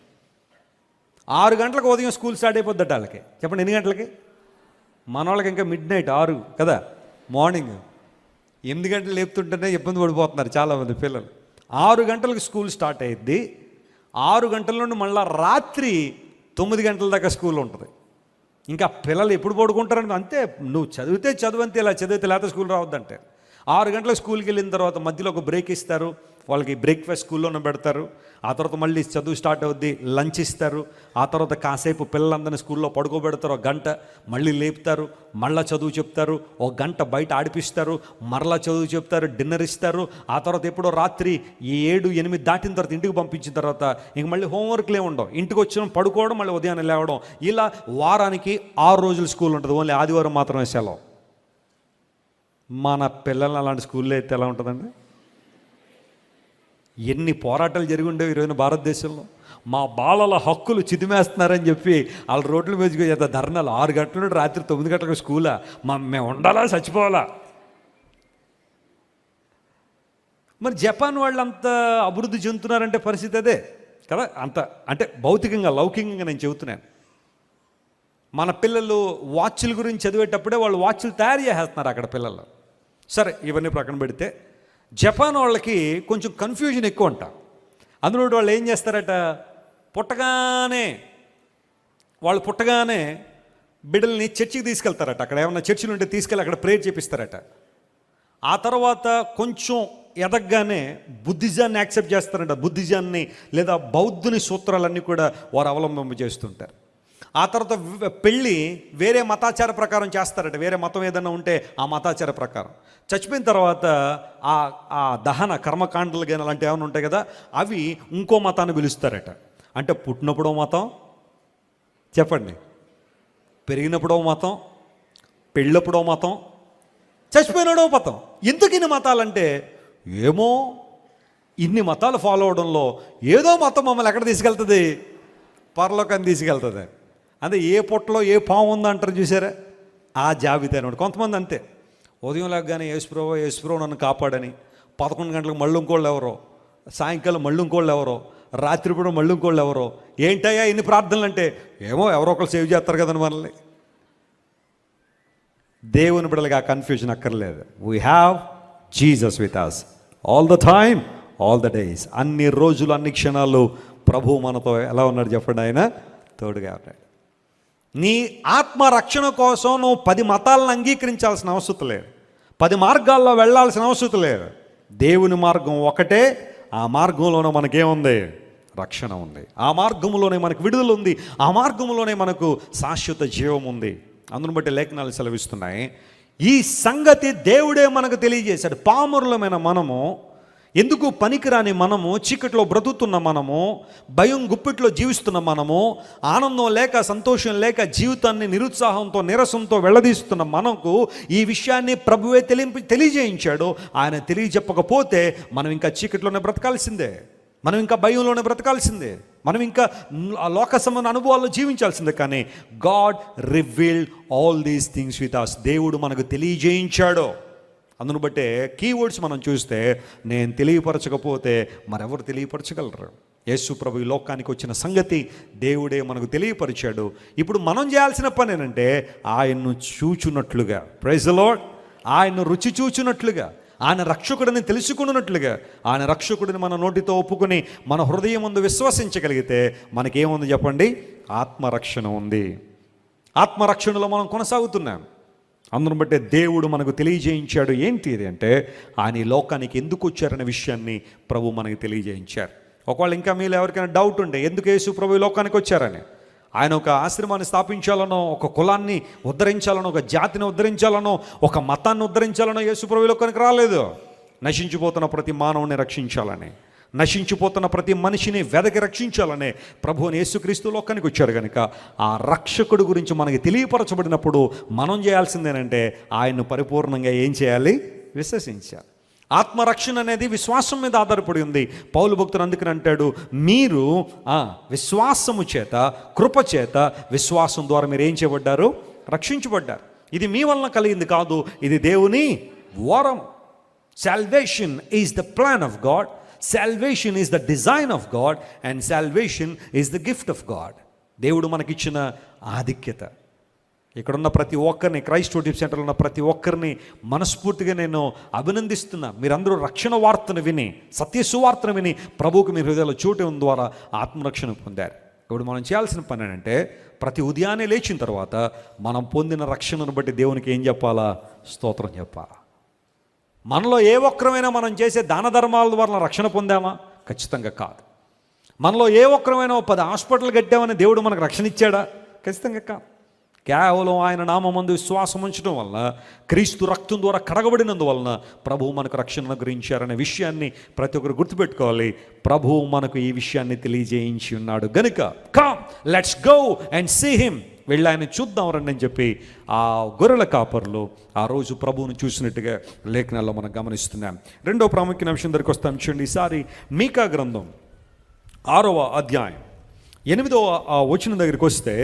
6 గంటలకు ఉదయం స్కూల్ స్టార్ట్ అయిపోద్దట వాళ్ళకి. చెప్పండి ఎన్ని గంటలకి? మన వాళ్ళకి ఇంకా మిడ్ నైట్ 6 కదా, మార్నింగ్ 8 గంటలు లేపుతుంటేనే ఇబ్బంది పడిపోతున్నారు చాలామంది పిల్లలు. 6 గంటలకు స్కూల్ స్టార్ట్ అయ్యిద్ది. 6 గంటల నుండి మళ్ళీ రాత్రి 9 గంటల దాకా స్కూల్ ఉంటుంది. ఇంకా పిల్లలు ఎప్పుడు పడుకుంటారని అంతే, నువ్వు చదివితే చదువంతే, ఇలా చదివితే లేకపోతే స్కూల్ రావద్దంటే. 6 గంటలకు స్కూల్కి వెళ్ళిన తర్వాత మధ్యలో ఒక బ్రేక్ ఇస్తారు, వాళ్ళకి బ్రేక్ఫాస్ట్ స్కూల్లోనే పెడతారు. ఆ తర్వాత మళ్ళీ చదువు స్టార్ట్ అవుద్ది, లంచ్ ఇస్తారు. ఆ తర్వాత కాసేపు పిల్లలందరినీ స్కూల్లో పడుకోబెడతారు, 1 గంట మళ్ళీ లేపుతారు, మళ్ళీ చదువు చెప్తారు, 1 గంట బయట ఆడిపిస్తారు, మరలా చదువు చెప్తారు, డిన్నర్ ఇస్తారు. ఆ తర్వాత ఎప్పుడో రాత్రి 7-8 దాటిన తర్వాత ఇంటికి పంపించిన తర్వాత ఇంక మళ్ళీ హోంవర్క్లే ఉండవు, ఇంటికి వచ్చిన పడుకోవడం, మళ్ళీ ఉదయాన్నే లేవడం. ఇలా వారానికి 6 రోజులు స్కూల్ ఉంటుంది, ఓన్లీ ఆదివారం మాత్రమే సెలవు. మన పిల్లల్ని అలాంటి స్కూల్లో అయితే ఎలా ఉంటుందండి? ఎన్ని పోరాటాలు జరిగి ఉండేవి ఈరోజు భారతదేశంలో. మా బాలల హక్కులు చిదిమేస్తున్నారని చెప్పి వాళ్ళ రోడ్ల మీదకి చేత ధర్నాలు. 6 గంటల నుండి రాత్రి 9 గంటలకు స్కూలా? మేము ఉండాలా చచ్చిపోవాలా? మరి జపాన్ వాళ్ళు అంత అభివృద్ధి చెందుతున్నారంటే పరిస్థితి అదే కదా. అంత అంటే భౌతికంగా లౌకికంగా నేను చెబుతున్నాను. మన పిల్లలు వాచ్ల గురించి చదివేటప్పుడే వాళ్ళు వాచ్లు తయారు చేసేస్తున్నారు అక్కడ పిల్లలు. సరే, ఇవన్నీ ప్రక్కన పెడితే జపాన్ వాళ్ళకి కొంచెం కన్ఫ్యూజన్ ఎక్కువ అంట. అందులో వాళ్ళు ఏం చేస్తారట, పుట్టగానే బిడ్డల్ని చర్చికి తీసుకెళ్తారట. అక్కడ ఏమన్నా చర్చిలు ఉంటే తీసుకెళ్ళి అక్కడ ప్రేయర్ చేపిస్తారట. ఆ తర్వాత కొంచెం ఎదగగానే బుద్ధిజాన్ని యాక్సెప్ట్ చేస్తారట. బుద్ధిజాన్ని లేదా బౌద్ధుని సూత్రాలన్నీ కూడా వారు అవలంబింప చేస్తుంటారు. ఆ తర్వాత పెళ్ళి వేరే మతాచార ప్రకారం చేస్తారట. వేరే మతం ఏదైనా ఉంటే ఆ మతాచార ప్రకారం. చచ్చిపోయిన తర్వాత ఆ దహన కర్మకాండలు కానీ అలాంటివి ఏమైనా ఉంటాయి కదా, అవి ఇంకో మతాన్ని పిలుస్తారట. అంటే పుట్టినప్పుడో మతం, చెప్పండి, పెరిగినప్పుడో మతం, పెళ్ళప్పుడో మతం, చచ్చిపోయినాడో మతం. ఎందుకు ఇన్ని మతాలంటే ఏమో ఇన్ని మతాలు ఫాలో అవడంలో ఏదో మతం మమ్మల్ని ఎక్కడ తీసుకెళ్తుంది? పరలోకాన్ని తీసుకెళ్తుంది. అదే ఏ పొట్టలో ఏ పాము ఉందో అంటారు చూసారా, ఆ జాబితా అనమాట. కొంతమంది అంతే, ఉదయం లేకగానే యేసుప్రభు నన్ను కాపాడని, 11 గంటలకు మళ్ళీ ఇంకోళ్ళు ఎవరో, సాయంకాలం మళ్ళీ ఇంకోళ్ళు ఎవరో, రాత్రిపూట మళ్ళీ ఇంకోళ్ళు ఎవరో. ఏంటయ్యా ఇన్ని ప్రార్థనలు అంటే, ఏమో ఎవరో ఒకరు సేవ్ చేస్తారు కదని మనల్ని. దేవుని బిడ్డలుగా కన్ఫ్యూజన్ అక్కర్లేదు. We have Jesus with us all the time, all the days. అన్ని రోజులు, అన్ని క్షణాలు ప్రభు మనతో ఎలా ఉన్నాడు చెప్పండి? ఆయన తోడుగా ఉన్నాడు. నీ ఆత్మ రక్షణ కోసం నువ్వు 10 మతాలను అంగీకరించాల్సిన అవసరం లేదు, 10 మార్గాల్లో వెళ్ళాల్సిన అవసరం లేదు. దేవుని మార్గం ఒకటే. ఆ మార్గంలోనే మనకేముంది? రక్షణ ఉంది. ఆ మార్గంలోనే మనకు విడుదల ఉంది. ఆ మార్గంలోనే మనకు శాశ్వత జీవం ఉంది. అందును బట్టి లేఖనాలు సెలవిస్తున్నాయి, ఈ సంగతి దేవుడే మనకు తెలియజేశాడు. పామరులమైన మనము, ఎందుకు పనికిరాని మనము, చీకట్లో బ్రతుకుతున్న మనము, భయం గుప్పిట్లో జీవిస్తున్న మనము, ఆనందం లేక సంతోషం లేక జీవితాన్ని నిరుత్సాహంతో నీరసంతో వెళ్ళదీస్తున్న మనకు ఈ విషయాన్ని ప్రభువే తెలియజేయించాడు. ఆయన తెలియజెప్పకపోతే మనం ఇంకా చీకట్లోనే బ్రతకాల్సిందే, మనం ఇంకా భయంలోనే బ్రతకాల్సిందే, మనం ఇంకా లోక సంబంధ అనుభవాల్లో జీవించాల్సిందే. కానీ God revealed all these things with us. దేవుడు మనకు తెలియజేయించాడు. అందును బట్టే కీవర్డ్స్ మనం చూస్తే, నేను తెలియపరచకపోతే మరెవరు తెలియపరచగలరు? యేసు ప్రభు ఈ లోకానికి వచ్చిన సంగతి దేవుడే మనకు తెలియపరిచాడు. ఇప్పుడు మనం చేయాల్సిన పని ఏంటంటే, ఆయన్ను చూచున్నట్లుగా, ప్రైజ్ ది లార్డ్, ఆయన్ను రుచి చూచున్నట్లుగా, ఆయన రక్షకుడిని తెలుసుకున్నట్లుగా, ఆయన రక్షకుడిని మన నోటితో ఒప్పుకొని మన హృదయం ముందు విశ్వసించగలిగితే మనకేముంది చెప్పండి? ఆత్మరక్షణ ఉంది. ఆత్మరక్షణలో మనం కొనసాగుతున్నాం. అందును బట్టే దేవుడు మనకు తెలియజేయించాడు. ఏంటి ఇది అంటే, ఆయన ఈ లోకానికి ఎందుకు వచ్చారనే విషయాన్ని ప్రభు మనకు తెలియజేయించారు. ఒకవేళ ఇంకా మీలో ఎవరికైనా డౌట్ ఉంటే, ఎందుకు యేసు ప్రభు ఈ లోకానికి వచ్చారని, ఆయన ఒక ఆశ్రమాన్ని స్థాపించాలనో, ఒక కులాన్ని ఉద్ధరించాలనో, ఒక జాతిని ఉద్ధరించాలనో, ఒక మతాన్ని ఉద్ధరించాలనో యేసు ప్రభు ఈ లోకానికి రాలేదు. నశించిపోతున్న ప్రతి మానవుని రక్షించాలని, నశించిపోతున్న ప్రతి మనిషిని వెదకి రక్షించాలనే ప్రభువుని యేసుక్రీస్తు లోకానికి వచ్చారు. కనుక ఆ రక్షకుడు గురించి మనకి తెలియపరచబడినప్పుడు మనం చేయాల్సిందేనంటే, ఆయన్ను పరిపూర్ణంగా ఏం చేయాలి? విశ్వసించాలి. ఆత్మరక్షణ అనేది విశ్వాసం మీద ఆధారపడి ఉంది. పౌలు భక్తుడు అందుకని అంటాడు, మీరు విశ్వాసము చేత, కృప చేత, విశ్వాసం ద్వారా మీరు ఏం చేయబడ్డారు? రక్షించబడ్డారు. ఇది మీ వలన కలిగింది కాదు, ఇది దేవుని వరం. Salvation is the plan of God, salvation is the design of God, and salvation is the gift of God. దేవుడు మనకిచ్చిన ఆధిక్యత. ఇక్కడున్న ప్రతి ఒక్కరిని, క్రైస్ట్ వర్షిప్ సెంటర్లో ఉన్న ప్రతి ఒక్కరిని మనస్ఫూర్తిగా నేను అభినందిస్తున్నా. మీరందరూ రక్షణ వార్తను విని, సత్య సువార్తను విని ప్రభువుకు మీ హృదయాల్లో చోటు ద్వారా ఆత్మరక్షణ పొందారు. ఇప్పుడు మనం చేయాల్సిన పని ఏంటంటే, ప్రతి ఉదయాన్నే లేచిన తర్వాత మనం పొందిన రక్షణను బట్టి దేవునికి ఏం చెప్పాలా? స్తోత్రం చెప్పాలా. మనలో ఏ ఒక్కరమైనా మనం చేసే దాన ధర్మాల ద్వారా రక్షణ పొందామా? ఖచ్చితంగా కాదు. మనలో ఏ ఒక్కరమైనా 10 హాస్పిటల్ కట్టామని దేవుడు మనకు రక్షణ ఇచ్చాడా? ఖచ్చితంగా కాదు. కేవలం ఆయన నామమందు విశ్వాసం ఉంచడం వలన, క్రీస్తు రక్తం ద్వారా కడగబడినందువలన ప్రభువు మనకు రక్షణ అనుగ్రహించారనే విషయాన్ని ప్రతి ఒక్కరు గుర్తుపెట్టుకోవాలి. ప్రభువు మనకు ఈ విషయాన్ని తెలియజేయించి ఉన్నాడు గనుక, come let's go and see him, వెళ్ళి ఆయన చూద్దాం రండి అని చెప్పి ఆ గొర్రెల కాపర్లు ఆ రోజు ప్రభువును చూసినట్టుగా లేఖనాల్లో మనం గమనిస్తున్నాం. రెండో ప్రాముఖ్యమైన అంశం దగ్గరికి వస్తాం. చూడండి, ఈసారి మీకా గ్రంథం 6వ అధ్యాయం 8వ వచనం దగ్గరికి వస్తే,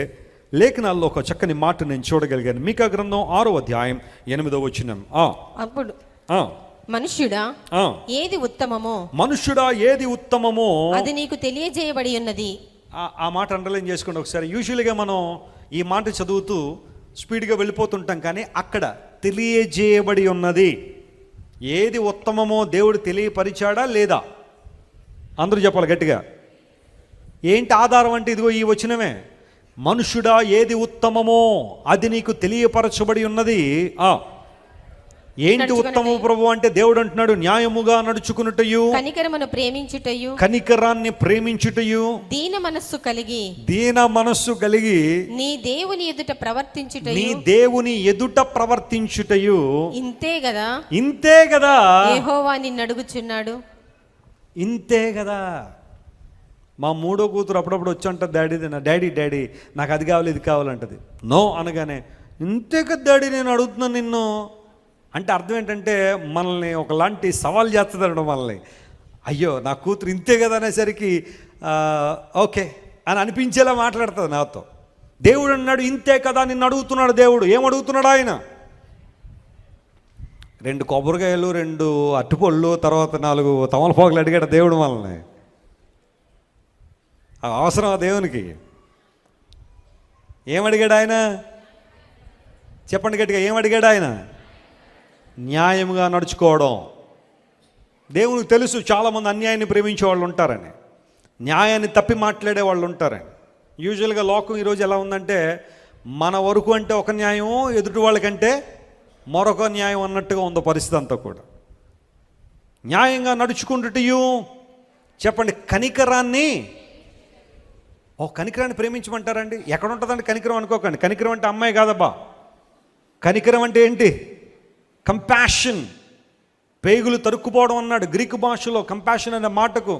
లేఖనాల్లో ఒక చక్కని మాట నేను చూడగలిగాను. మీకా గ్రంథం 6వ అధ్యాయం 8వ వచనం. అప్పుడు మనుష్యుడా ఏది ఉత్తమమో, మనుష్యుడా ఏది ఉత్తమమో అది నీకు తెలియజేయబడి ఉన్నది. ఆ మాట అండర్లైన్ చేసుకోండి ఒకసారి. యూజువల్గా మనం ఈ మాట చదువుతూ స్పీడ్గా వెళ్ళిపోతుంటాం, కానీ అక్కడ తెలియజేయబడి ఉన్నది. ఏది ఉత్తమమో దేవుడు తెలియపరిచాడా లేదా? అందరూ చెప్పాలి గట్టిగా. ఏంటి ఆధారం అంటే, ఇదిగో ఈ వచనమే. మనుష్యుడా ఏది ఉత్తమమో అది నీకు తెలియపరచబడి ఉన్నది. ఏంటి ఉత్తమము ప్రభు అంటే, దేవుడు అంటున్నాడు, న్యాయముగా నడుచుకున్నటయు, కనికరమును ప్రేమించుటయు, కనికరాన్ని ప్రేమించుటయు, దీన మనస్సు కలిగి నీ దేవుని ఎదుట ప్రవర్తించుటయు, ఇంతే గదా యెహోవా నిన్ను అడుగుచున్నాడు. ఇంతే కదా. మా 3వ కూతురు అప్పుడప్పుడు వచ్చి అంటుంది, డాడీ నాకు అది కావాలి ఇది కావాలంటది. నో అనగానే, ఇంతే కదా డాడీ నేను అడుగుతున్నాను నిన్ను అంటే అర్థం ఏంటంటే, మనల్ని ఒకలాంటి సవాల్ చేస్తుంది అనడం మనల్ని. అయ్యో నా కూతురు ఇంతే కదా అనేసరికి ఓకే అని అనిపించేలా మాట్లాడుతుంది నాతో. దేవుడు అన్నాడు ఇంతే కదా నిన్ను అడుగుతున్నాడు. దేవుడు ఏం అడుగుతున్నాడు? ఆయన 2 కొబ్బరికాయలు, 2 అట్టుపళ్ళు, తర్వాత 4 తమలపాకులు అడిగాడు దేవుడు మనల్ని. అవసరం దేవునికి? ఏమడిగాడు ఆయన? చెప్పండి గట్టిగా, ఏం అడిగాడు ఆయన? న్యాయముగా నడుచుకోవడం. దేవునికి తెలుసు చాలామంది అన్యాయాన్ని ప్రేమించే వాళ్ళు ఉంటారని, న్యాయాన్ని తప్పి మాట్లాడే వాళ్ళు ఉంటారని. యూజువల్గా లోకం ఈరోజు ఎలా ఉందంటే, మన వరకు అంటే ఒక న్యాయం, ఎదుటి వాళ్ళకంటే మరొక న్యాయం అన్నట్టుగా ఉంది పరిస్థితి అంతా కూడా. న్యాయంగా నడుచుకుంటుటయు, చెప్పండి, కనికరాన్ని ప్రేమించమంటారండి. ఎక్కడ ఉంటుందండి కనికరం అనుకోకండి. కనికరం అంటే అమ్మాయి కాదబ్బా. కనికరం అంటే ఏంటి? కంపాషన్. పేగులు తరుక్కుపోవడం అన్నాడు గ్రీకు భాషలో. కంపాషన్ అనే మాటకు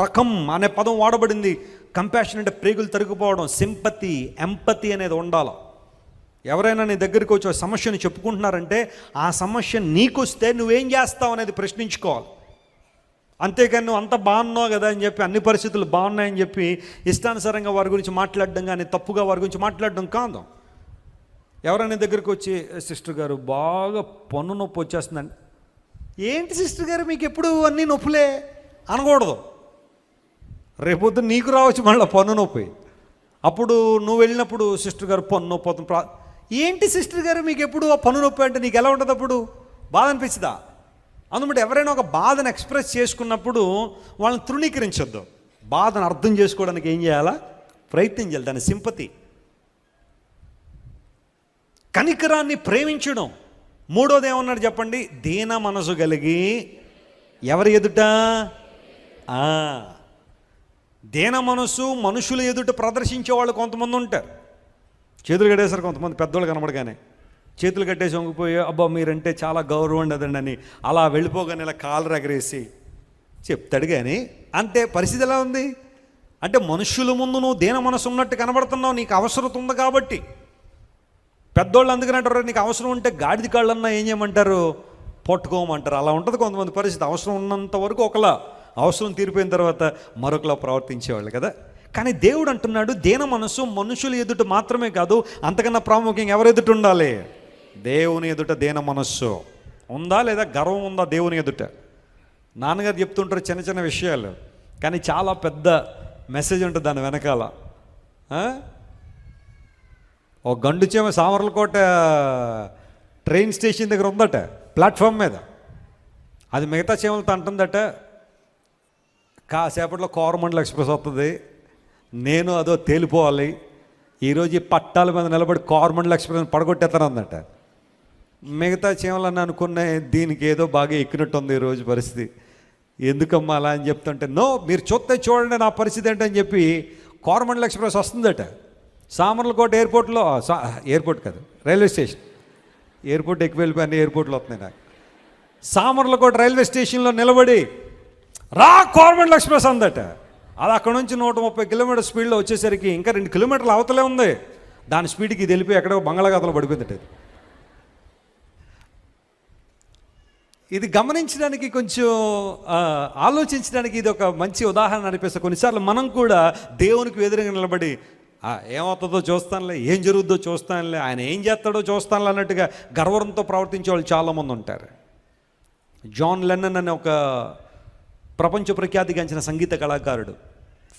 రకం అనే పదం వాడబడింది. కంపాషన్ అంటే పేగులు తరుక్కుపోవడం. సింపతి, ఎంపతి అనేది ఉండాలి. ఎవరైనా నీ దగ్గరికి వచ్చి ఒక సమస్యను చెప్పుకుంటున్నారంటే ఆ సమస్య నీకొస్తే నువ్వేం చేస్తావు అనేది ప్రశ్నించుకోవాలి. అంతేకాని నువ్వు అంత బాగున్నావు కదా అని చెప్పి, అన్ని పరిస్థితులు బాగున్నాయని చెప్పి ఇష్టానుసారంగా వారి గురించి మాట్లాడడం కానీ, తప్పుగా వారి గురించి మాట్లాడడం కాదు. ఎవరైనా దగ్గరికి వచ్చి, సిస్టర్ గారు బాగా పన్ను నొప్పి వచ్చేస్తుందండి. ఏంటి సిస్టర్ గారు మీకు ఎప్పుడు అన్నీ నొప్పులే అనకూడదు. రేపొద్దు నీకు రావచ్చు మళ్ళీ పన్ను నొప్పి. అప్పుడు నువ్వు వెళ్ళినప్పుడు, సిస్టర్ గారు పన్ను నొప్పి అవుతుంది. ఏంటి సిస్టర్ గారు మీకు ఎప్పుడు ఆ పన్ను నొప్పి అంటే నీకు ఎలా ఉంటుంది? అప్పుడు బాధ అనిపించదా? అందుబట్టి ఎవరైనా ఒక బాధను ఎక్స్ప్రెస్ చేసుకున్నప్పుడు వాళ్ళని తృణీకరించొద్దు. బాధను అర్థం చేసుకోవడానికి ఏం చేయాలా? ప్రయత్నం చేయాలి. దాని సింపతి, కనికరాన్ని ప్రేమించడం. మూడోది ఏమన్నాడు చెప్పండి? దీన మనసు కలిగి ఎవరి ఎదుట? దీన మనసు మనుషుల ఎదుట ప్రదర్శించే వాళ్ళు కొంతమంది ఉంటారు. చేతులు కట్టేసారు కొంతమంది పెద్దోళ్ళు కనబడగానే. చేతులు కట్టేసి వంగిపోయి, అబ్బా మీరంటే చాలా గౌరవం ఉండదండి అని అలా వెళ్ళిపోగానే ఇలా కాలు ఎగరేసి చెప్తాడు. కానీ అంటే పరిస్థితి ఎలా ఉంది అంటే, మనుషుల ముందు నువ్వు దీన మనసు ఉన్నట్టు కనబడుతున్నావు. నీకు అవసరం ఉంది కాబట్టి. పెద్దోళ్ళు అందుకని అంటారు, నీకు అవసరం ఉంటే గాడిద కాళ్ళన్నా ఏం చేయమంటారు? పట్టుకోమంటారు. అలా ఉంటుంది కొంతమంది పరిస్థితి. అవసరం ఉన్నంత వరకు ఒకలా, అవసరం తీరిపోయిన తర్వాత మరొకలా ప్రవర్తించేవాళ్ళు కదా. కానీ దేవుడు అంటున్నాడు, దీన మనసు మనుషుల ఎదుట మాత్రమే కాదు, అంతకన్నా ప్రాముఖ్యంగా ఎవరు ఎదుట ఉండాలి? దేవుని ఎదుట దీన మనస్సు ఉందా లేదా? గర్వం ఉందా దేవుని ఎదుట? నాన్నగారు చెప్తుంటారు చిన్న చిన్న విషయాలు, కానీ చాలా పెద్ద మెసేజ్ ఉంటుంది దాని వెనకాల. ఒక గండు చేమ సామర్లకోట ట్రైన్ స్టేషన్ దగ్గర ఉందట, ప్లాట్ఫామ్ మీద. అది మిగతా చేమలతో అంటుందట, కాసేపట్లో కోరమండల్ ఎక్స్ప్రెస్ వస్తుంది, నేను అదో తేలిపోవాలి, ఈరోజు ఈ పట్టాల మీద నిలబడి కోరమండల్ ఎక్స్ప్రెస్ పడగొట్టేస్తాను అందట. మిగతా చేమలని అనుకునే దీనికి ఏదో బాగా ఎక్కినట్టుంది ఈరోజు పరిస్థితి, ఎందుకమ్మా అలా అని చెప్తుంటే, నో మీరు చూస్తే చూడండి నా పరిస్థితి ఏంటని చెప్పి కోరమండల్ ఎక్స్ప్రెస్ వస్తుందట. సామర్లకోట ఎయిర్పోర్ట్లో, ఎయిర్పోర్ట్ కాదు రైల్వే స్టేషన్, ఎయిర్పోర్ట్ ఎక్కువ వెళ్ళిపోయి ఎయిర్పోర్ట్లో వస్తున్నాయి నాకు. సామర్లకోట రైల్వే స్టేషన్లో నిలబడి రా కోరమండల్ ఎక్స్ప్రెస్ అందట. అది అక్కడ నుంచి 130 కిలోమీటర్ స్పీడ్లో వచ్చేసరికి ఇంకా 2 కిలోమీటర్లు అవతలే ఉంది. దాని స్పీడ్కి ఇది వెళ్ళిపోయి ఎక్కడో బంగాళాఖాతంలో పడిపోయిందట. ఇది గమనించడానికి కొంచెం ఆలోచించడానికి ఇది ఒక మంచి ఉదాహరణ అనిపిస్తుంది. కొన్నిసార్లు మనం కూడా దేవునికి ఎదురుగా నిలబడి ఏమవుతుందో చూస్తానులే, ఏం జరుగుద్దో చూస్తానులే, ఆయన ఏం చేస్తాడో చూస్తానులే అన్నట్టుగా గర్వంతో ప్రవర్తించే వాళ్ళు చాలామంది ఉంటారు. జాన్ లెన్నన్ అనే ఒక ప్రపంచ ప్రఖ్యాతిగాంచిన సంగీత కళాకారుడు.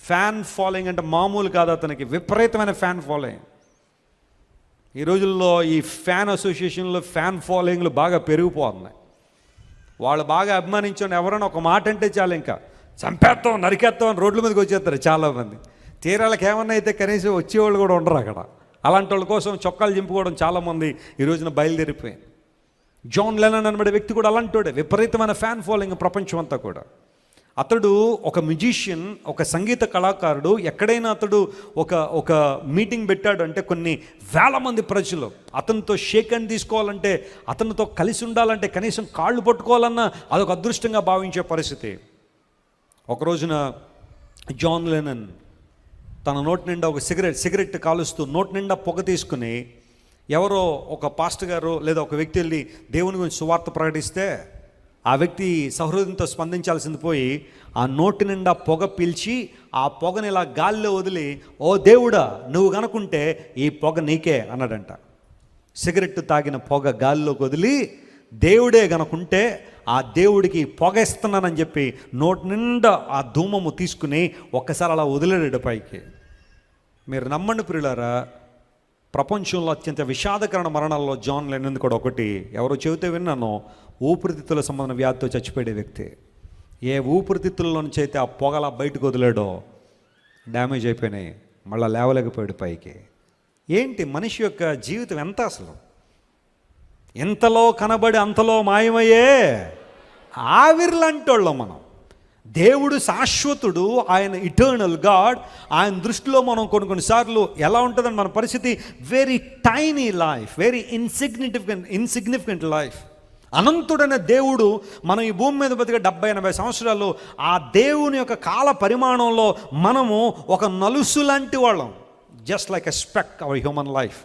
ఫ్యాన్ ఫాలోయింగ్ అంటే మామూలు కాదు అతనికి, విపరీతమైన ఫ్యాన్ ఫాలోయింగ్. ఈ రోజుల్లో ఈ ఫ్యాన్ అసోసియేషన్లో ఫ్యాన్ ఫాలోయింగ్లు బాగా పెరిగిపోతున్నాయి. వాళ్ళు బాగా అభిమానించండి, ఎవరైనా ఒక మాట అంటే చాలు ఇంకా చంపేస్తాం, నరికేస్తాం అని రోడ్ల మీదకి వచ్చేస్తారు చాలామంది. తీరాలకు ఏమన్నా అయితే కనీసం వచ్చేవాళ్ళు కూడా ఉండరు అక్కడ. అలాంటి వాళ్ళ కోసం చొక్కాలు చింపుకోవడం చాలామంది ఈ రోజున బయలుదేరిపోయింది. జాన్ లెన్నన్ అనబడే వ్యక్తి కూడా అలాంటోడే, విపరీతమైన ఫ్యాన్ ఫాలోయింగ్ ప్రపంచం అంతా కూడా. అతడు ఒక మ్యూజిషియన్, ఒక సంగీత కళాకారుడు. ఎక్కడైనా అతడు ఒక మీటింగ్ పెట్టాడు అంటే కొన్ని వేల మంది ప్రజలు అతనితో షేక్ హ్యాండ్ తీసుకోవాలంటే, అతనితో కలిసి ఉండాలంటే, కనీసం కాళ్ళు పట్టుకోవాలన్నా అదొక అదృష్టంగా భావించే పరిస్థితి. ఒక రోజున జాన్ లెన్నన్ తన నోటి నిండా ఒక సిగరెట్ కాలుస్తూ నోటి నిండా పొగ తీసుకుని, ఎవరో ఒక పాస్టర్ గారు లేదా ఒక వ్యక్తి వెళ్ళి దేవుని గురించి సువార్త ప్రకటిస్తే ఆ వ్యక్తి సహృదయంతో స్పందించాల్సింది పోయి ఆ నోటి నిండా పొగ పీల్చి ఆ పొగని ఇలా గాల్లో వదిలి, ఓ దేవుడా నువ్వు కనుకుంటే ఈ పొగ నీకే అన్నాడంట. సిగరెట్ తాగిన పొగ గాల్లోకి వదిలి, దేవుడే గనుకుంటే ఆ దేవుడికి పొగ ఇస్తున్నానని చెప్పి నోటి నిండా ఆ ధూమము తీసుకుని ఒక్కసారి అలా వదిలేడు పైకి. మీరు నమ్మండి ప్రియులారా, ప్రపంచంలో అత్యంత విషాదకరణ మరణాల్లో జాన్ లెన్నన్ కూడా ఒకటి. ఎవరో చెబితే విన్నాను, ఊపిరితిత్తుల సంబంధ వ్యాధితో చచ్చిపోయే వ్యక్తి. ఏ ఊపిరితిత్తుల్లో నుంచి అయితే ఆ పొగలా బయటకు వదిలాడో డ్యామేజ్ అయిపోయినాయి, మళ్ళీ లేవలేకపోయాడు పైకి. ఏంటి మనిషి యొక్క జీవితం ఎంత అసలు? ఎంతలో కనబడి అంతలో మాయమయ్యే ఆవిర్లంటోళ్ళం మనం. దేవుడు శాశ్వతుడు, ఆయన ఇటర్నల్ గాడ్. ఆయన దృష్టిలో మనం కొన్నిసార్లు ఎలా ఉంటుందని మన పరిస్థితి, very tiny life, very insignificant life. అనంతుడైన దేవుడు మనం ఈ భూమి మీద బతికే 70-80 సంవత్సరాలు, ఆ దేవుని యొక్క కాల పరిమాణంలో మనము ఒక నలుసు లాంటి వాళ్ళం. Just like a spec our human life.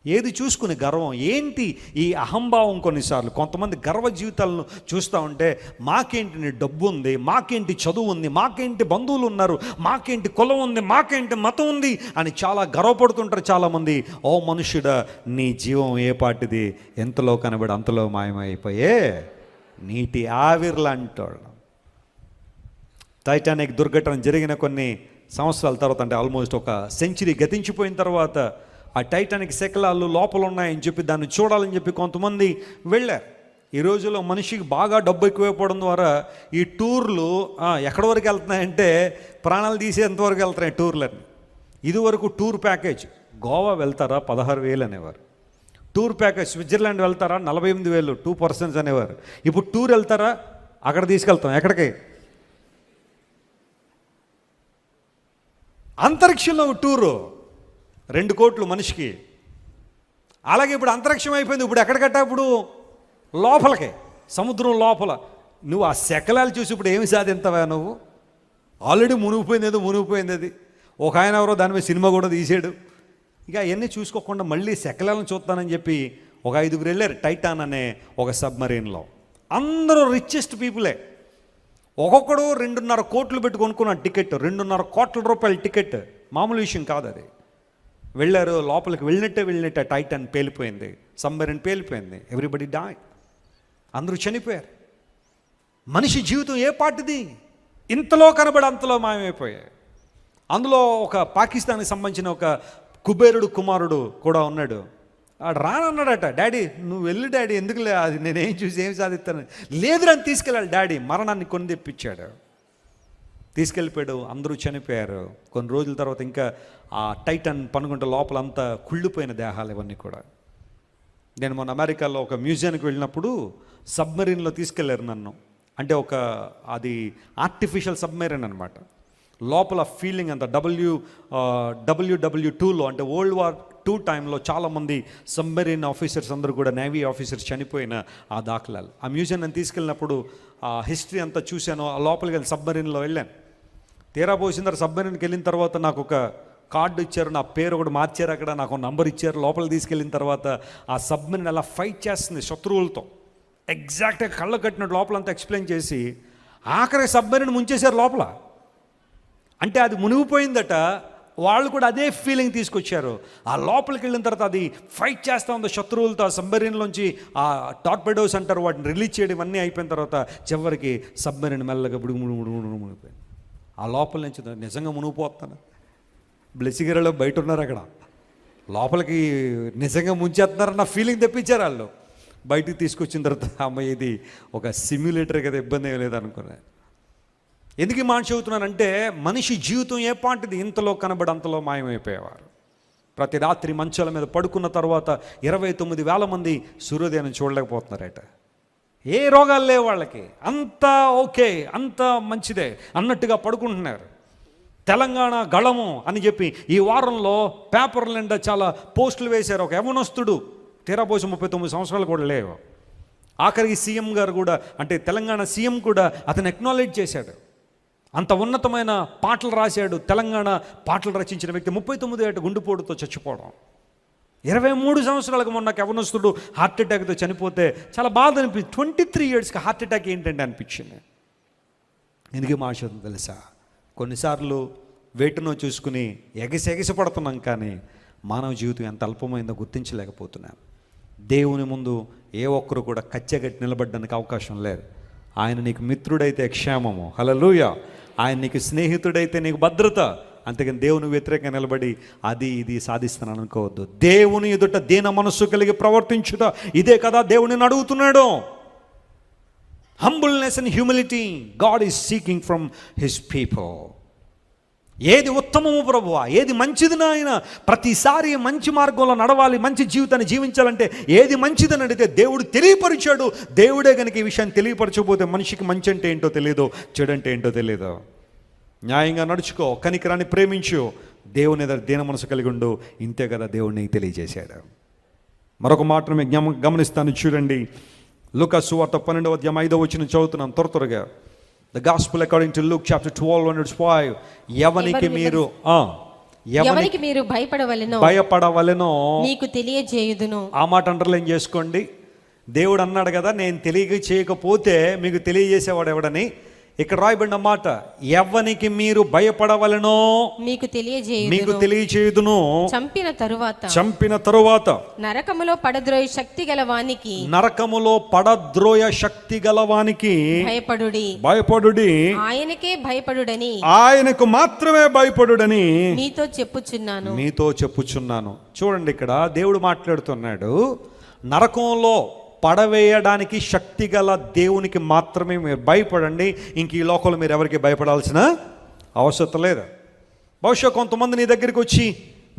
ఏది చూసుకునే గర్వం ఏంటి? ఈ అహంభావం. కొన్నిసార్లు కొంతమంది గర్వ జీవితాలను చూస్తూ ఉంటే, మాకేంటి నీ డబ్బు ఉంది, మాకేంటి చదువు ఉంది, మాకేంటి బంధువులు ఉన్నారు, మాకేంటి కులం ఉంది, మాకేంటి మతం ఉంది అని చాలా గర్వపడుతుంటారు చాలామంది. ఓ మనుష్యుడా, నీ జీవం ఏ పాటిది, ఎంతలో కనబడి అంతలో మాయమైపోయే నీటి ఆవిర్లాంటోళ్ళు. టైటానిక్ దుర్ఘటన జరిగిన కొన్ని సంవత్సరాల తర్వాత, అంటే ఆల్మోస్ట్ ఒక సెంచరీ గతించిపోయిన తర్వాత, ఆ టైటానిక్ శకలాలు లోపల ఉన్నాయని చెప్పి దాన్ని చూడాలని చెప్పి కొంతమంది వెళ్ళారు. ఈ రోజుల్లో మనిషికి బాగా డబ్బు ఎక్కువైపోవడం ద్వారా ఈ టూర్లు ఎక్కడి వరకు వెళ్తున్నాయంటే ప్రాణాలు తీసేంతవరకు వెళ్తున్నాయి టూర్లని. ఇదివరకు టూర్ ప్యాకేజ్ గోవా వెళ్తారా 16,000 అనేవారు. టూర్ ప్యాకేజ్ స్విట్జర్లాండ్ వెళ్తారా 48,000 2 పర్సన్స్ అనేవారు. ఇప్పుడు టూర్ వెళ్తారా, అక్కడ తీసుకెళ్తాం. ఎక్కడికి? అంతరిక్షంలో టూరు 2 కోట్లు మనిషికి. అలాగే ఇప్పుడు అంతరిక్షం అయిపోయింది. ఇప్పుడు ఎక్కడికట్టా? ఇప్పుడు లోపలికి, సముద్రం లోపల. నువ్వు ఆ శకలాలు చూసి ఇప్పుడు ఏమి సాధించవా నువ్వు? ఆల్రెడీ మునిగిపోయింది అది. ఒక ఆయన ఎవరో దాని మీద సినిమా కూడా తీసాడు. ఇక అవన్నీ చూసుకోకుండా మళ్ళీ శకలాలను చూస్తానని చెప్పి ఒక 5గురు వెళ్ళారు టైటాన్ అనే ఒక సబ్మరీన్లో. అందరూ రిచెస్ట్ పీపులే. ఒక్కొక్కడు 2.5 కోట్లు పెట్టి కొనుక్కున్న టికెట్, 2.5 కోట్ల రూపాయల టికెట్. మామూలు విషయం కాదు అది. వెళ్ళారు, లోపలికి వెళ్ళినట్టే టైటాన్ పేలిపోయింది, సబ్మరీన్ పేలిపోయింది. ఎవ్రీబడి డై, అందరూ చనిపోయారు. మనిషి జీవితం ఏ పాటిది, ఇంతలో కనబడి అంతలో మాయమైపోయాయి. అందులో ఒక పాకిస్తాన్కి సంబంధించిన ఒక కుబేరుడు కుమారుడు కూడా ఉన్నాడు. ఆడు రానన్నాడట, డాడీ నువ్వు వెళ్ళు డాడీ, ఎందుకులే అది నేనేం చూసి ఏం సాధిస్తాను. లేదు అని తీసుకెళ్ళాలి డాడీ. మరణాన్ని కొని తెప్పించాడు, తీసుకెళ్ళిపోయాడు. అందరూ చనిపోయారు. కొన్ని రోజుల తర్వాత ఇంకా ఆ టైటాన్ పనుకుంటే లోపల అంతా కుళ్ళిపోయిన దేహాలు ఇవన్నీ కూడా. నేను మొన్న అమెరికాలో ఒక మ్యూజియానికి వెళ్ళినప్పుడు సబ్మరీన్లో తీసుకెళ్లారు నన్ను. అంటే అది ఆర్టిఫిషియల్ సబ్మరీన్ అనమాట. లోపల ఫీలింగ్ అంతా WW2లో అంటే వరల్డ్ వార్ II టైంలో చాలామంది సబ్మరీన్ ఆఫీసర్స్ అందరూ కూడా, నేవీ ఆఫీసర్స్ చనిపోయిన ఆ దాఖలాలు. ఆ మ్యూజియం నేను తీసుకెళ్ళినప్పుడు ఆ హిస్టరీ అంతా చూశాను. ఆ లోపలికి వెళ్ళి సబ్మరీన్లో వెళ్ళాను. తీరా పోసిన తర్వాత సబ్మరీన్కి వెళ్ళిన తర్వాత నాకు ఒక కార్డు ఇచ్చారు, నా పేరు ఒకటి మార్చారు, అక్కడ నాకు నంబర్ ఇచ్చారు. లోపలికి తీసుకెళ్ళిన తర్వాత ఆ సబ్మరీన్ అలా ఫైట్ చేస్తుంది శత్రువులతో. ఎగ్జాక్ట్గా కళ్ళ కట్టినట్టు లోపలంతా ఎక్స్ప్లెయిన్ చేసి ఆఖరి సబ్మరీన్ ముంచేశారు లోపల. అంటే అది మునిగిపోయిందట. వాళ్ళు కూడా అదే ఫీలింగ్ తీసుకొచ్చారు. ఆ లోపలికి వెళ్ళిన తర్వాత అది ఫైట్ చేస్తూ ఉంది శత్రువులతో. ఆ సబ్మరీన్లోంచి ఆ టార్పెడోస్ అంటారు, వాటిని రిలీజ్ చేయడం అన్నీ అయిపోయిన తర్వాత చివరికి సబ్మరీన్ మెల్లగా మునిగిపోయింది. ఆ లోపల నుంచి నిజంగా మునిగిపోతాను. బ్లెసిగిరలో బయట ఉన్నారు, అక్కడ లోపలికి నిజంగా ముంచేస్తున్నారన్న ఫీలింగ్ తెప్పించారు వాళ్ళు. బయటికి తీసుకొచ్చిన తర్వాత అమ్మాయి ఇది ఒక సిమ్యులేటర్ కదా, ఇబ్బంది ఏం లేదనుకున్నాను. ఎందుకు ఈ మాట చెబుతున్నానంటే, మనిషి జీవితం ఏ పాటిది, ఇంతలో కనబడి అంతలో మాయమైపోయేవారు. ప్రతి రాత్రి మంచాల మీద పడుకున్న తర్వాత 29,000 మంది సూర్యోదయాన్ని చూడలేకపోతున్నారట. ఏ రోగాలు లేవు వాళ్ళకి, అంతా ఓకే, అంతా మంచిదే అన్నట్టుగా పడుకుంటున్నారు. తెలంగాణ గళము అని చెప్పి ఈ వారంలో పేపర్ల నిండా చాలా పోస్టులు వేశారు. ఒక యవనస్తుడు, తీరాపోసి 39 సంవత్సరాలు కూడా లేవు. ఆఖరికి సీఎం గారు కూడా, అంటే తెలంగాణ సీఎం కూడా అతను ఎక్నాలెడ్జ్ చేశాడు. అంత ఉన్నతమైన పాటలు రాశాడు. తెలంగాణ పాటలు రచించిన వ్యక్తి 39 ఏట గుండెపోటుతో చచ్చిపోవడం. 23 సంవత్సరాలకు మొన్న యవనస్తుడు హార్ట్ అటాక్తో చనిపోతే చాలా బాధ అనిపించింది. 23 ఇయర్స్కి హార్ట్ అటాక్ ఏంటంటే అనిపించింది. ఎందుకు మాషం తెలుసా, కొన్నిసార్లు వేటునో చూసుకుని ఎగసిపడుతున్నాం, కానీ మానవ జీవితం ఎంత అల్పమైందో గుర్తించలేకపోతున్నాం. దేవుని ముందు ఏ ఒక్కరు కూడా కచ్చగట్టి నిలబడడానికి అవకాశం లేదు. ఆయన నీకు మిత్రుడైతే క్షేమము, హల్లెలూయా. ఆయన నీకు స్నేహితుడైతే నీకు భద్రత, అంతేగాని దేవుని వ్యతిరేకంగా నిలబడి అది ఇది సాధిస్తాను అనుకోవద్దు. దేవుని ఎదుట దీన మనస్సు కలిగి ప్రవర్తించుట, ఇదే కదా దేవునిని అడుగుతున్నాడు. Humbleness and humility God is seeking from his people. ఏది ఉత్తమము ప్రభువా, ఏది మంచిది నాయన, ప్రతిసారి మంచి మార్గంలో నడవాలి, మంచి జీవితాన్ని జీవించాలంటే ఏది మంచిదని అడిగితే దేవుడు తెలియపరిచాడు. దేవుడే కనుక ఈ విషయాన్ని తెలియపరచకపోతే మనిషికి మంచి అంటే ఏంటో తెలియదు, చెడు అంటే ఏంటో తెలియదు. న్యాయంగా నడుచుకో, కనికరాన్ని ప్రేమించు, దేవుని ఎదుట దీన మనసు కలిగి ఉండు. ఇంతే కదా దేవుడిని తెలియజేశాడు. మరొక మాటను మేము గమనిస్తాను, చూడండి. లూకా సువార్త 12వ అధ్యాయం 5వ వచనం చదువుతున్నాం త్వరగా. The gospel according to Luke chapter 12 verse 5. ఎవనికి మీరు భయపడవలెనో నీకు తెలియజేయుదును. ఆ మాట అండర్లైన్ చేసుకోండి. దేవుడు అన్నాడు కదా, నేను చేయకపోతే మీకు తెలియజేసేవాడు ఎవడని. ఇక్కడ రాయబడిన మాట, ఎవనికి మీరు భయపడవలెనో మీకు తెలియచేయుదును. చంపిన తరువాత నరకములో పడద్రోయ శక్తి గలవానికి భయపడుడి. ఆయనకు మాత్రమే భయపడుడని మీతో చెప్పుచున్నాను. చూడండి, ఇక్కడ దేవుడు మాట్లాడుతున్నాడు, నరకంలో పడవేయడానికి శక్తి గల దేవునికి మాత్రమే మీరు భయపడండి. ఇంక ఈ లోకంలో మీరు ఎవరికి భయపడాల్సిన అవసరం లేదు. బహుశా కొంతమంది నీ దగ్గరికి వచ్చి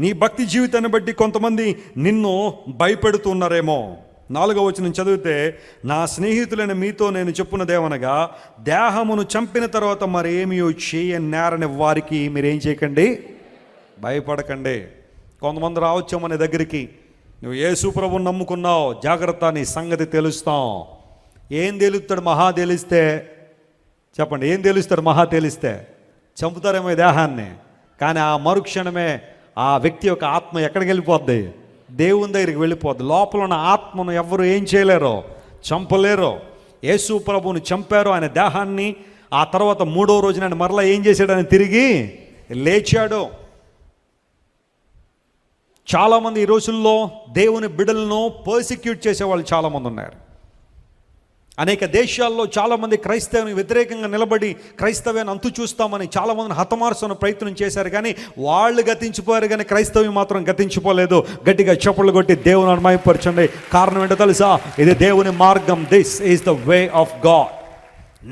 నీ భక్తి జీవితాన్ని బట్టి కొంతమంది నిన్ను భయపెడుతున్నారేమో. 4వ వచనం చదివితే, నా స్నేహితులైన మీతో నేను చెప్పున్నదేమనగా, దేహమును చంపిన తర్వాత మరి ఏమీ చేయనేరని వారికి మీరేం చేయకండి, భయపడకండి. కొంతమంది రావచ్చేమో నీ దగ్గరికి, నువ్వు యేసు ప్రభువుని నమ్ముకున్నావు, జాగ్రత్త, నీ సంగతి తెలుస్తాం. ఏం తెలుస్తాడు మహా తెలిస్తే? చెప్పండి, ఏం తెలుస్తాడు మహా తెలిస్తే? చంపుతారేమో ఈ దేహాన్ని, కానీ ఆ మరుక్షణమే ఆ వ్యక్తి యొక్క ఆత్మ ఎక్కడికి వెళ్ళిపోద్ది? దేవుని దగ్గరికి వెళ్ళిపోద్ది. లోపల ఉన్న ఆత్మను ఎవరు ఏం చేయలేరు, చంపలేరు. యేసు ప్రభువుని చంపారు, ఆయన దేహాన్ని. ఆ తర్వాత 3వ రోజున ఆయన మరలా ఏం చేశాడు? ఆయన తిరిగి లేచాడు. చాలామంది ఈ రోజుల్లో దేవుని బిడ్డలను పర్సిక్యూట్ చేసేవాళ్ళు చాలామంది ఉన్నారు. అనేక దేశాల్లో చాలామంది క్రైస్తవుని వ్యతిరేకంగా నిలబడి క్రైస్తవ్యాన్ని అంతు చూస్తామని చాలామందిని హతమార్చుకునే ప్రయత్నం చేశారు, కానీ వాళ్ళు గతించిపోయారు, కానీ క్రైస్తవ్యం మాత్రం గతించిపోలేదు. గట్టిగా చప్పట్లు కొట్టి దేవుని మహిమపరచండి. కారణం ఏంటో తెలుసా? ఇది దేవుని మార్గం. This is the way of God.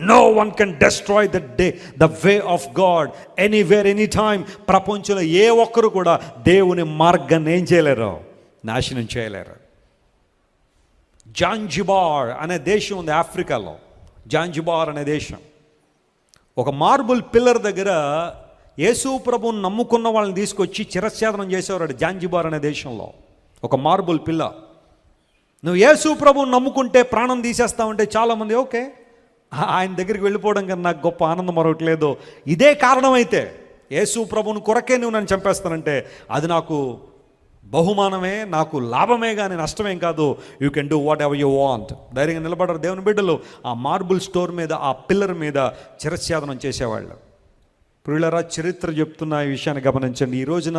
No one can destroy the way of God anywhere, anytime. ప్రపంచంలో ఏ ఒక్కరు కూడా దేవుని మార్గాన్ని ఏం చేయలేరు, నాశనం చేయలేరు. జాంజిబార్ అనే దేశం ఉంది ఆఫ్రికాలో. జాంజిబార్ అనే దేశం, ఒక మార్బుల్ పిల్లర్ దగ్గర యేసు ప్రభువుని నమ్ముకున్న వాళ్ళని తీసుకొచ్చి చిరఛేదనం చేసేవారు. జాంజిబార్ అనే దేశంలో ఒక మార్బుల్ పిల్లర్. నువ్వు యేసు ప్రభువుని నమ్ముకుంటే ప్రాణం తీసేస్తావంటే చాలామంది ఓకే, ఆయన దగ్గరికి వెళ్ళిపోవడం కన్నా నాకు గొప్ప ఆనందం మరొకట్లేదు. ఇదే కారణమైతే యేసు ప్రభువుని కొరకే నువ్వు నన్ను చంపేస్తానంటే అది నాకు బహుమానమే, నాకు లాభమే, కానీ నష్టమేం కాదు. You can do what ever you want. ధైర్యంగా నిలబడరు దేవుని బిడ్డలు. ఆ మార్బుల్ స్టోర్ మీద, ఆ పిల్లర్ మీద చిరఛేదనం చేసేవాళ్ళు. ప్రియులారా, చరిత్ర చెప్తున్న ఈ విషయాన్ని గమనించండి. ఈ రోజున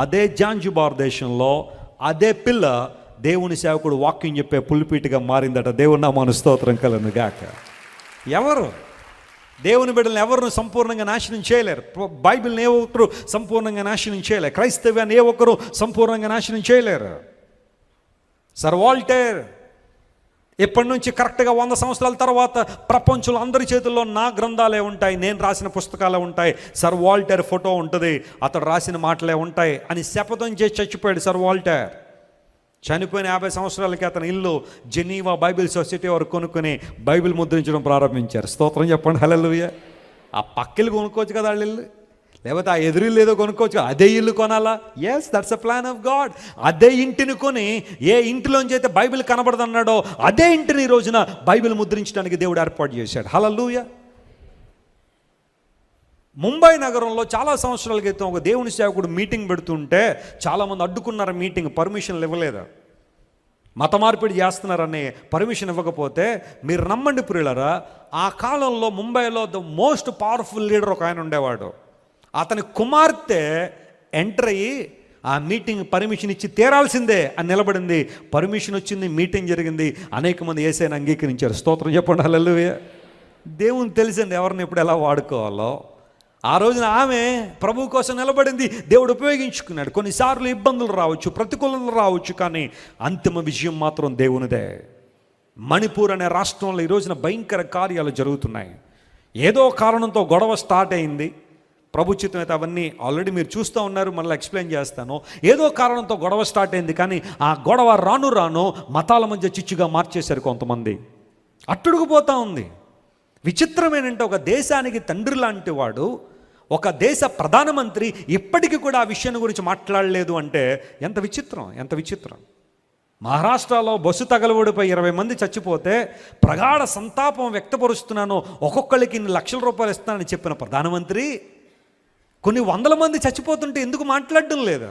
అదే జాంజిబార్ దేశంలో అదే పిల్ల దేవుని సేవకుడు వాక్యం చెప్పే పులిపీటిగా మారిందట. దేవుని నామమున స్తోత్రం కలుగును గాక. ఎవరు దేవుని బిడ్డలను ఎవరిని సంపూర్ణంగా నాశనం చేయలేరు. బైబిల్ని ఏ ఒక్కరు సంపూర్ణంగా నాశనం చేయలేరు. క్రైస్తవ్యాన్ని ఏ ఒక్కరు సంపూర్ణంగా నాశనం చేయలేరు. సర్ వాల్టేర్ ఇప్పటి నుంచి కరెక్ట్గా 100 సంవత్సరాల తర్వాత ప్రపంచంలో అందరి చేతుల్లో నా గ్రంథాలే ఉంటాయి, నేను రాసిన పుస్తకాలే ఉంటాయి, సర్ వాల్టేర్ ఫోటో ఉంటుంది, అతడు రాసిన మాటలే ఉంటాయి అని శపథం చేసి చచ్చిపోయాడు సర్ వాల్టేర్. చనిపోయిన 50 సంవత్సరాలకి అతని ఇల్లు జెనీవా బైబిల్ సొసైటీ వారు కొనుక్కొని బైబిల్ ముద్రించడం ప్రారంభించారు. స్తోత్రం చెప్పండి, హల్లెలూయా. ఆ పక్కిల్లు కొనుక్కోవచ్చు కదా వాళ్ళ ఇల్లు, లేకపోతే ఆ ఎదురిల్లు ఏదో కొనుక్కోవచ్చు, అదే ఇల్లు కొనాలా? Yes, that's a plan of God. అదే ఇంటిని కొని ఏ ఇంటిలోంచి అయితే బైబిల్ కనబడదన్నాడో అదే ఇంటిని ఈ రోజున బైబిల్ ముద్రించడానికి దేవుడు ఏర్పాటు చేశాడు. హల్లెలూయా. ముంబై నగరంలో చాలా సంవత్సరాల క్రితం ఒక దేవుని సేవకుడు మీటింగ్ పెడుతుంటే చాలామంది అడ్డుకున్నారు. మీటింగ్ పర్మిషన్లు ఇవ్వలేదు, మత మార్పిడి చేస్తున్నారని పర్మిషన్ ఇవ్వకపోతే, మీరు నమ్మండి ప్రియులారా, ఆ కాలంలో ముంబైలో ద మోస్ట్ పవర్ఫుల్ లీడర్ ఒక ఆయన ఉండేవాడు. అతని కుమార్తె ఎంటర్ అయ్యి ఆ మీటింగ్ పర్మిషన్ ఇచ్చి తీరాల్సిందే అని నిలబడింది. పర్మిషన్ వచ్చింది, మీటింగ్ జరిగింది, అనేక మంది యేసయ్యను అంగీకరించారు. స్తోత్రం చెప్పండి, హల్లెలూయా. దేవుని తెలిసింది ఎవరిని ఎప్పుడు ఎలా వాడుకోవాలో. ఆ రోజున ఆమె ప్రభు కోసం నిలబడింది, దేవుడు ఉపయోగించుకున్నాడు. కొన్నిసార్లు ఇబ్బందులు రావచ్చు, ప్రతికూలతలు రావచ్చు, కానీ అంతిమ విజయం మాత్రం దేవునిదే. మణిపూర్ అనే రాష్ట్రంలో ఈ రోజున భయంకర కార్యాలు జరుగుతున్నాయి. ఏదో కారణంతో గొడవ స్టార్ట్ అయింది. ప్రభుత్వం అయితే అవన్నీ ఆల్రెడీ మీరు చూస్తూ ఉన్నారు, మళ్ళీ ఎక్స్ప్లెయిన్ చేస్తాను. ఏదో కారణంతో గొడవ స్టార్ట్ అయింది, కానీ ఆ గొడవ రాను రాను మతాల మధ్య చిచ్చుగా మార్చేశారు కొంతమంది. అట్టుడుకుపోతూ ఉంది. విచిత్రం ఏంటంటే, ఒక దేశానికి తండ్రి లాంటి వాడు, ఒక దేశ ప్రధానమంత్రి ఇప్పటికీ కూడా ఆ విషయాన్ని గురించి మాట్లాడలేదు అంటే ఎంత విచిత్రం, ఎంత విచిత్రం. మహారాష్ట్రలో బస్సు తగలబడిపోయి 20 మంది చచ్చిపోతే ప్రగాఢ సంతాపం వ్యక్తపరుస్తున్నాను, ఒక్కొక్కరికి ఇన్ని లక్షల రూపాయలు ఇస్తానని చెప్పిన ప్రధానమంత్రి కొన్ని 100 మంది చచ్చిపోతుంటే ఎందుకు మాట్లాడడం లేదు?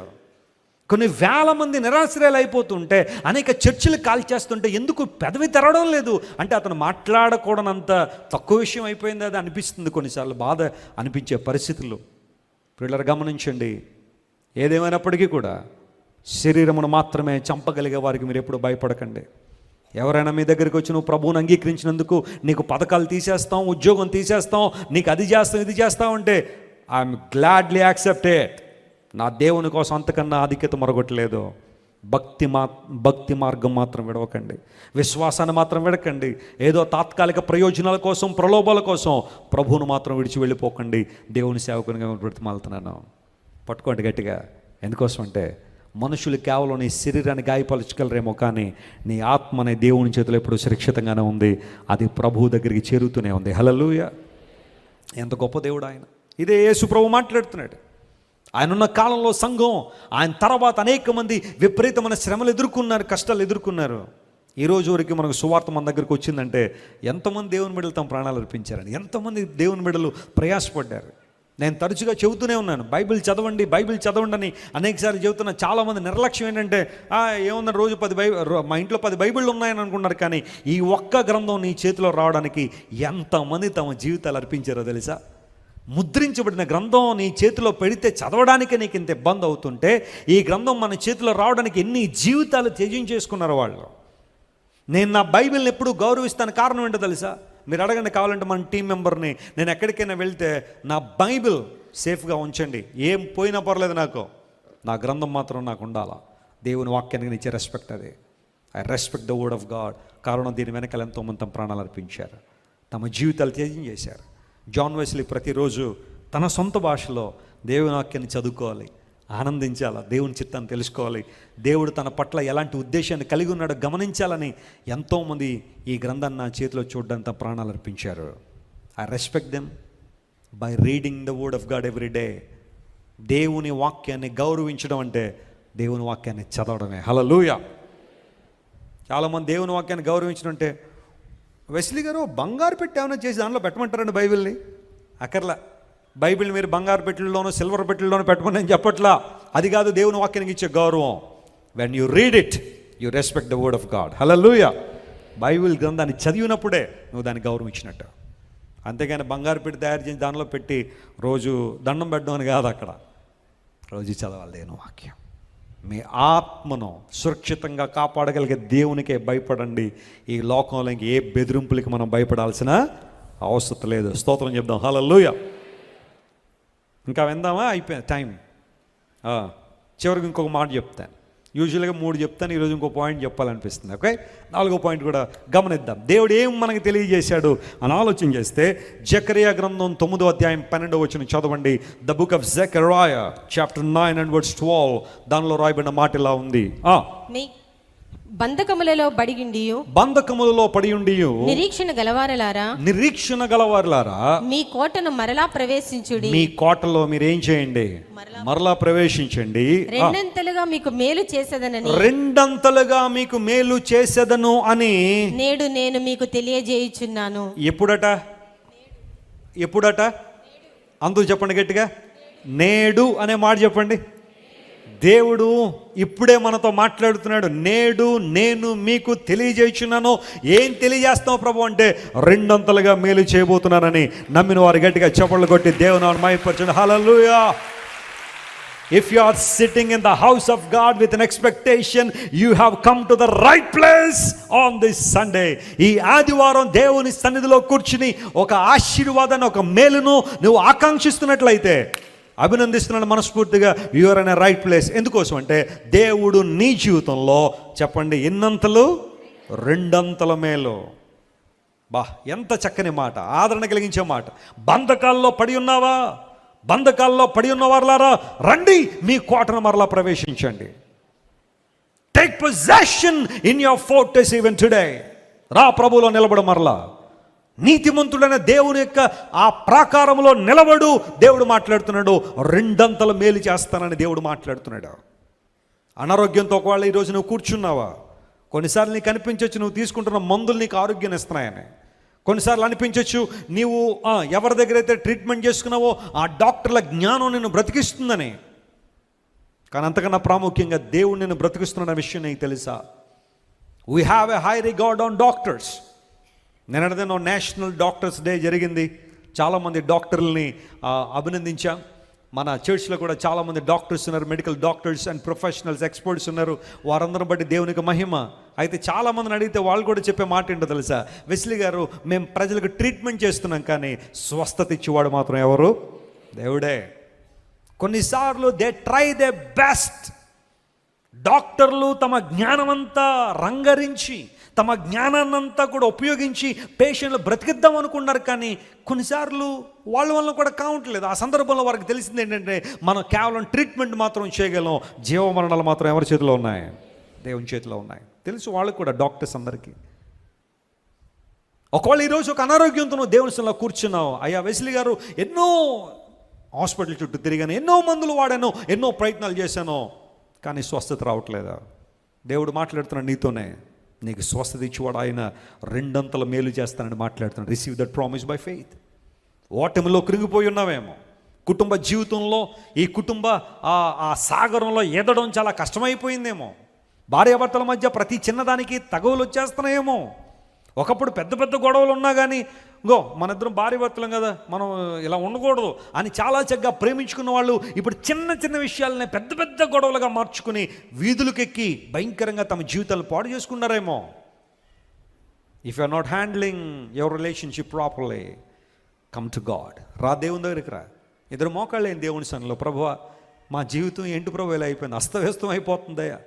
కొన్ని వేల మంది నిరాశ్రయాలు అయిపోతుంటే, అనేక చర్చిలు కాల్చేస్తుంటే ఎందుకు పెదవి తెరవడం లేదు? అంటే అతను మాట్లాడకూడనంత తక్కువ విషయం అయిపోయింది అది అనిపిస్తుంది. కొన్నిసార్లు బాధ అనిపించే పరిస్థితులు. పిల్లలు గమనించండి, ఏదేమైనప్పటికీ కూడా శరీరమును మాత్రమే చంపగలిగే వారికి మీరు ఎప్పుడు భయపడకండి. ఎవరైనా మీ దగ్గరికి వచ్చి నువ్వు ప్రభువుని అంగీకరించినందుకు నీకు పథకాలు తీసేస్తాం, ఉద్యోగం తీసేస్తాం, నీకు అది చేస్తాం ఇది చేస్తాం అంటే ఐఎమ్ గ్లాడ్లీ యాక్సెప్టెడ్. నా దేవుని కోసం అంతకన్నా ఆధిక్యత మరొకట్లేదు. భక్తి మార్గం మాత్రం విడవకండి, విశ్వాసాన్ని మాత్రం విడకండి. ఏదో తాత్కాలిక ప్రయోజనాల కోసం, ప్రలోభాల కోసం ప్రభువును మాత్రం విడిచి వెళ్ళిపోకండి. దేవుని సేవకునిగా బ్రతిమాలుతున్నాను, పట్టుకోండి గట్టిగా. ఎందుకోసం అంటే మనుషులు కేవలం నీ శరీరాన్ని గాయపరచగలరేమో, కానీ నీ ఆత్మ అనే దేవుని చేతిలో ఎప్పుడు సురక్షితంగానే ఉంది. అది ప్రభువు దగ్గరికి చేరుతూనే ఉంది. హల్లెలూయా! ఎంత గొప్ప దేవుడు ఆయన. ఇదే యేసు ప్రభు మాట్లాడుతున్నాడు. ఆయన ఉన్న కాలంలో సంఘం, ఆయన తర్వాత అనేక మంది విపరీతమైన శ్రమలు ఎదుర్కొన్నారు, కష్టాలు ఎదుర్కొన్నారు. ఈ రోజు వరకు మనకు సువార్త మన దగ్గరికి వచ్చిందంటే ఎంతమంది దేవుని బిడ్డలు తమ ప్రాణాలు అర్పించారని, ఎంతమంది దేవుని బిడ్డలు ప్రయాసపడ్డారు. నేను తరచుగా చెబుతూనే ఉన్నాను, బైబిల్ చదవండి, బైబిల్ చదవండి అని అనేకసార్లు చెబుతున్నా. చాలామంది నిర్లక్ష్యం ఏంటంటే, ఏముందని రోజు 10 మా ఇంట్లో 10 బైబిళ్ళు ఉన్నాయని అనుకున్నారు. కానీ ఈ ఒక్క గ్రంథం నీ చేతిలో రావడానికి ఎంతమంది తమ జీవితాలు అర్పించారో తెలుసా? ముద్రించబడిన గ్రంథం నీ చేతిలో పెడితే చదవడానికి నీకు ఇంత ఇబ్బంది అవుతుంటే, ఈ గ్రంథం మన చేతిలో రావడానికి ఎన్ని జీవితాలు త్యజించేసుకున్నారు వాళ్ళు. నేను నా బైబిల్ని ఎప్పుడు గౌరవిస్తాను. కారణం ఏంటో తెలుసా? మీరు అడగండి, కావాలంటే మన టీం మెంబర్ని. నేను ఎక్కడికైనా వెళ్తే నా బైబిల్ సేఫ్గా ఉంచండి, ఏం పోయినా పర్లేదు, నాకు నా గ్రంథం మాత్రం నాకు ఉండాలా. దేవుని వాక్యానికి ఇచ్చే రెస్పెక్ట్ అది. I respect the word of God. కారణం దీని వెనకాల ఎంతోమంది తమ ప్రాణాలు అర్పించారు, తమ జీవితాలు త్యజించేశారు. జాన్ వెస్లీ ప్రతిరోజు తన సొంత భాషలో దేవుని వాక్యాన్ని చదువుకోవాలి, ఆనందించాలి, దేవుని చిత్తాన్ని తెలుసుకోవాలి, దేవుడు తన పట్ల ఎలాంటి ఉద్దేశాన్ని కలిగి ఉన్నాడో గమనించాలని ఎంతోమంది ఈ గ్రంథాన్ని నా చేతిలో చూడడంతో ప్రాణాలు అర్పించారు. I respect them by reading the word of God every day. దేవుని వాక్యాన్ని గౌరవించడం అంటే దేవుని వాక్యాన్ని చదవడమే. హల్లెలూయా! చాలామంది దేవుని వాక్యాన్ని గౌరవించడం అంటే, వెస్లీ గారు బంగారు పెట్టి ఏమైనా చేసి దానిలో పెట్టమంటారండి బైబిల్ని? అక్కర్లా. బైబిల్ మీరు బంగారు పెట్టెల్లోనో సిల్వర్ పెట్టెల్లోనో పెట్టమని నేను చెప్పట్లా. అది కాదు దేవుని వాక్యానికి ఇచ్చే గౌరవం. When you read it you respect the word of God. Hallelujah! Bible గ్రంథాన్ని చదివినప్పుడే నువ్వు దాన్ని గౌరవం ఇచ్చినట్టు. అంతేగాని బంగారు పెట్టి తయారు చేసి దానిలో పెట్టి రోజు దండం పెట్టడం అని కాదు. అక్కడ రోజు చదవాలి దేవుని వాక్యం. మీ ఆత్మను సురక్షితంగా కాపాడగలిగే దేవునికే భయపడండి. ఈ లోకంలో ఇంక ఏ బెదిరింపులకి మనం భయపడాల్సిన అవసరం లేదు. స్తోత్రం చెప్దాం. హల్లెలూయా! ఇంకా విందామా? అయిపోయింది టైం. చివరికి ఇంకొక మాట చెప్తాను. యూజువల్గా 3 చెప్తాను, ఈరోజు ఇంకో పాయింట్ చెప్పాలనిపిస్తుంది. ఓకే, 4వ పాయింట్ కూడా గమనిద్దాం. దేవుడు ఏం మనకి తెలియజేశాడు అని ఆలోచన చేస్తే, జకరియా గ్రంథం 9వ అధ్యాయం 12వ వచనం చదవండి. The book of Zechariah chapter 9 and verse 12. దానిలో రాయబడిన మాట ఇలా ఉంది. బంధకములలో పడి ఉండియు నిరీక్షణ గలవారలారా మీ కోటను మరలా ప్రవేశించుడి. మీ కోటలో మీరు ఏం చేయండి? మరలా ప్రవేశించండి. రెండంతలుగా మీకు మేలు చేసేదను అని నేడు నేను మీకు తెలియజేయుచున్నాను. ఎప్పుడట? అందుకు చెప్పండి గట్టిగా. నేడు అనే మాట చెప్పండి. దేవుడు ఇప్పుడే మనతో మాట్లాడుతున్నాడు. నేడు నేను మీకు తెలియజేయుచున్నాను. ఏం తెలియజేస్తావు ప్రభు అంటే, 2 మేలు చేయబోతున్నానని. నమ్మిన వారు గట్టిగా చప్పట్లు కొట్టి దేవుని మహిమపరచండి. హల్లెలూయా! If you are sitting in the house of God with an expectation, you have come to the right place on this Sunday. ఈ ఆదివారం దేవుని సన్నిధిలో కూర్చుని ఒక ఆశీర్వాదాన్ని, ఒక మేలును నువ్వు ఆకాంక్షిస్తున్నట్లయితే అభినందిస్తున్నాను మనస్ఫూర్తిగా. You are in a right place. ఎందుకోసం అంటే దేవుడు నీ జీవితంలో, చెప్పండి, ఎన్నంతలు రెండంతల మేలు. బా, ఎంత చక్కని మాట, ఆదరణ కలిగించే మాట. బంధకాల్లో పడి ఉన్నావా? బంధకాల్లో పడి ఉన్న వారులారా, రండి, మీ కోటను మరలా ప్రవేశించండి. Take possession in your fortress even today. రా, ప్రభువులో నిలబడు మరలా. నీతిమంతుడైన దేవుని యొక్క ఆ ప్రాకారంలో నిలబడు. దేవుడు మాట్లాడుతున్నాడు, రెండంతల మేలు చేస్తానని దేవుడు మాట్లాడుతున్నాడు. అనారోగ్యంతో ఒకవేళ ఈరోజు నువ్వు కూర్చున్నావా? కొన్నిసార్లు నీకు అనిపించవచ్చు నువ్వు తీసుకుంటున్న మందులు నీకు ఆరోగ్యాన్ని ఇస్తున్నాయని. కొన్నిసార్లు అనిపించవచ్చు నీవు ఎవరి దగ్గర అయితే ట్రీట్మెంట్ చేసుకున్నావో ఆ డాక్టర్ల జ్ఞానం నిన్ను బ్రతికిస్తుందని. కానీ అంతకన్నా ప్రాముఖ్యంగా దేవుడు నిన్ను బ్రతికిస్తున్న విషయం నీకు తెలుసా? We have a high regard on doctors. నిన్నటిదేనో నేషనల్ డాక్టర్స్ డే జరిగింది. చాలామంది డాక్టర్లని అభినందించాం. మన చర్చ్లో కూడా చాలామంది డాక్టర్స్ ఉన్నారు, medical doctors and professionals, experts ఉన్నారు. వారందరం బట్టి దేవునికి మహిమ. అయితే చాలామందిని అడిగితే వాళ్ళు కూడా చెప్పే మాట ఏంటో తెలుసా? వెస్లీ గారు, మేము ప్రజలకు ట్రీట్మెంట్ చేస్తున్నాం, కానీ స్వస్థత ఇచ్చేవాడు మాత్రం ఎవరు? దేవుడే. కొన్నిసార్లు దే ట్రై దే బెస్ట్. డాక్టర్లు తమ జ్ఞానమంతా రంగరించి, తమ జ్ఞానాన్నంతా కూడా ఉపయోగించి పేషెంట్లు బ్రతికిద్దాం అనుకున్నారు. కానీ కొన్నిసార్లు వాళ్ళ వల్ల కూడా కావట్లేదు. ఆ సందర్భంలో వారికి తెలిసింది ఏంటంటే మనం కేవలం ట్రీట్మెంట్ మాత్రం చేయగలం, జీవమరణాలు మాత్రం ఎవరి చేతిలో ఉన్నాయి? దేవుని చేతిలో ఉన్నాయి. తెలుసు వాళ్ళకు కూడా, డాక్టర్స్ అందరికీ. ఒకవేళ ఈరోజు ఒక అనారోగ్యంతో నువ్వు దేవుని సన్నిధిలో కూర్చున్నావు, అయ్యా వెస్లీ గారు ఎన్నో హాస్పిటల్ చుట్టూ తిరిగాను, ఎన్నో మందులు వాడాను, ఎన్నో ప్రయత్నాలు చేశాను, కానీ స్వస్థత రావట్లేదా? దేవుడు మాట్లాడుతున్నాడు నీతోనే. నీకు స్వస్థత ఇచ్చేవాడు ఆయన, రెండంతల మేలు చేస్తానని మాట్లాడుతున్నాడు. Receive that promise by faith. ఓటమిలో కృంగిపోయి ఉన్నావేమో, కుటుంబ జీవితంలో ఈ కుటుంబ ఆ సాగరంలో ఎదడం చాలా కష్టమైపోయిందేమో, భార్యాభర్తల మధ్య ప్రతి చిన్నదానికి తగవులు వచ్చేస్తున్నాయేమో. ఒకప్పుడు పెద్ద పెద్ద గొడవలు ఉన్నా కానీ మన ఇద్దరం భార్యాభర్తలం కదా, మనం ఇలా ఉండకూడదు అని చాలా చక్కగా ప్రేమించుకున్న వాళ్ళు ఇప్పుడు చిన్న చిన్న విషయాలనే పెద్ద పెద్ద గొడవలుగా మార్చుకుని వీధులకెక్కి భయంకరంగా తమ జీవితాలు పాడు చేసుకున్నారేమో. If you are not handling your relationship properly, come to God. రా, దేవుని దగ్గరికి రా. ఇద్దరు మోకాళ్ళేం దేవుని సన్నిధిలో, ప్రభువా మా జీవితం ఏంటి ప్రభు ఇలా అయిపోయింది, అస్తవ్యస్తం అయిపోతుందయ్యా,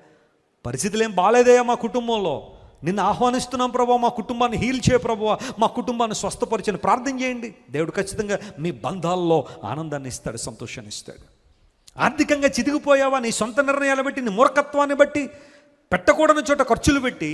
పరిస్థితులు ఏం బాగాలేదయ్యా మా కుటుంబంలో, నిన్ను ఆహ్వానిస్తున్నాం ప్రభువా, మా కుటుంబాన్ని హీల్ చేయ ప్రభువా, మా కుటుంబాన్ని స్వస్థపరిచని ప్రార్థన చేయండి. దేవుడు ఖచ్చితంగా మీ బంధాల్లో ఆనందాన్ని ఇస్తాడు, సంతోషాన్ని ఇస్తాడు. ఆర్థికంగా చితికిపోయావా? నీ సొంత నిర్ణయాలు బట్టి, నీ మూర్ఖత్వాన్ని బట్టి, పెట్టకూడని చోట ఖర్చులు పెట్టి,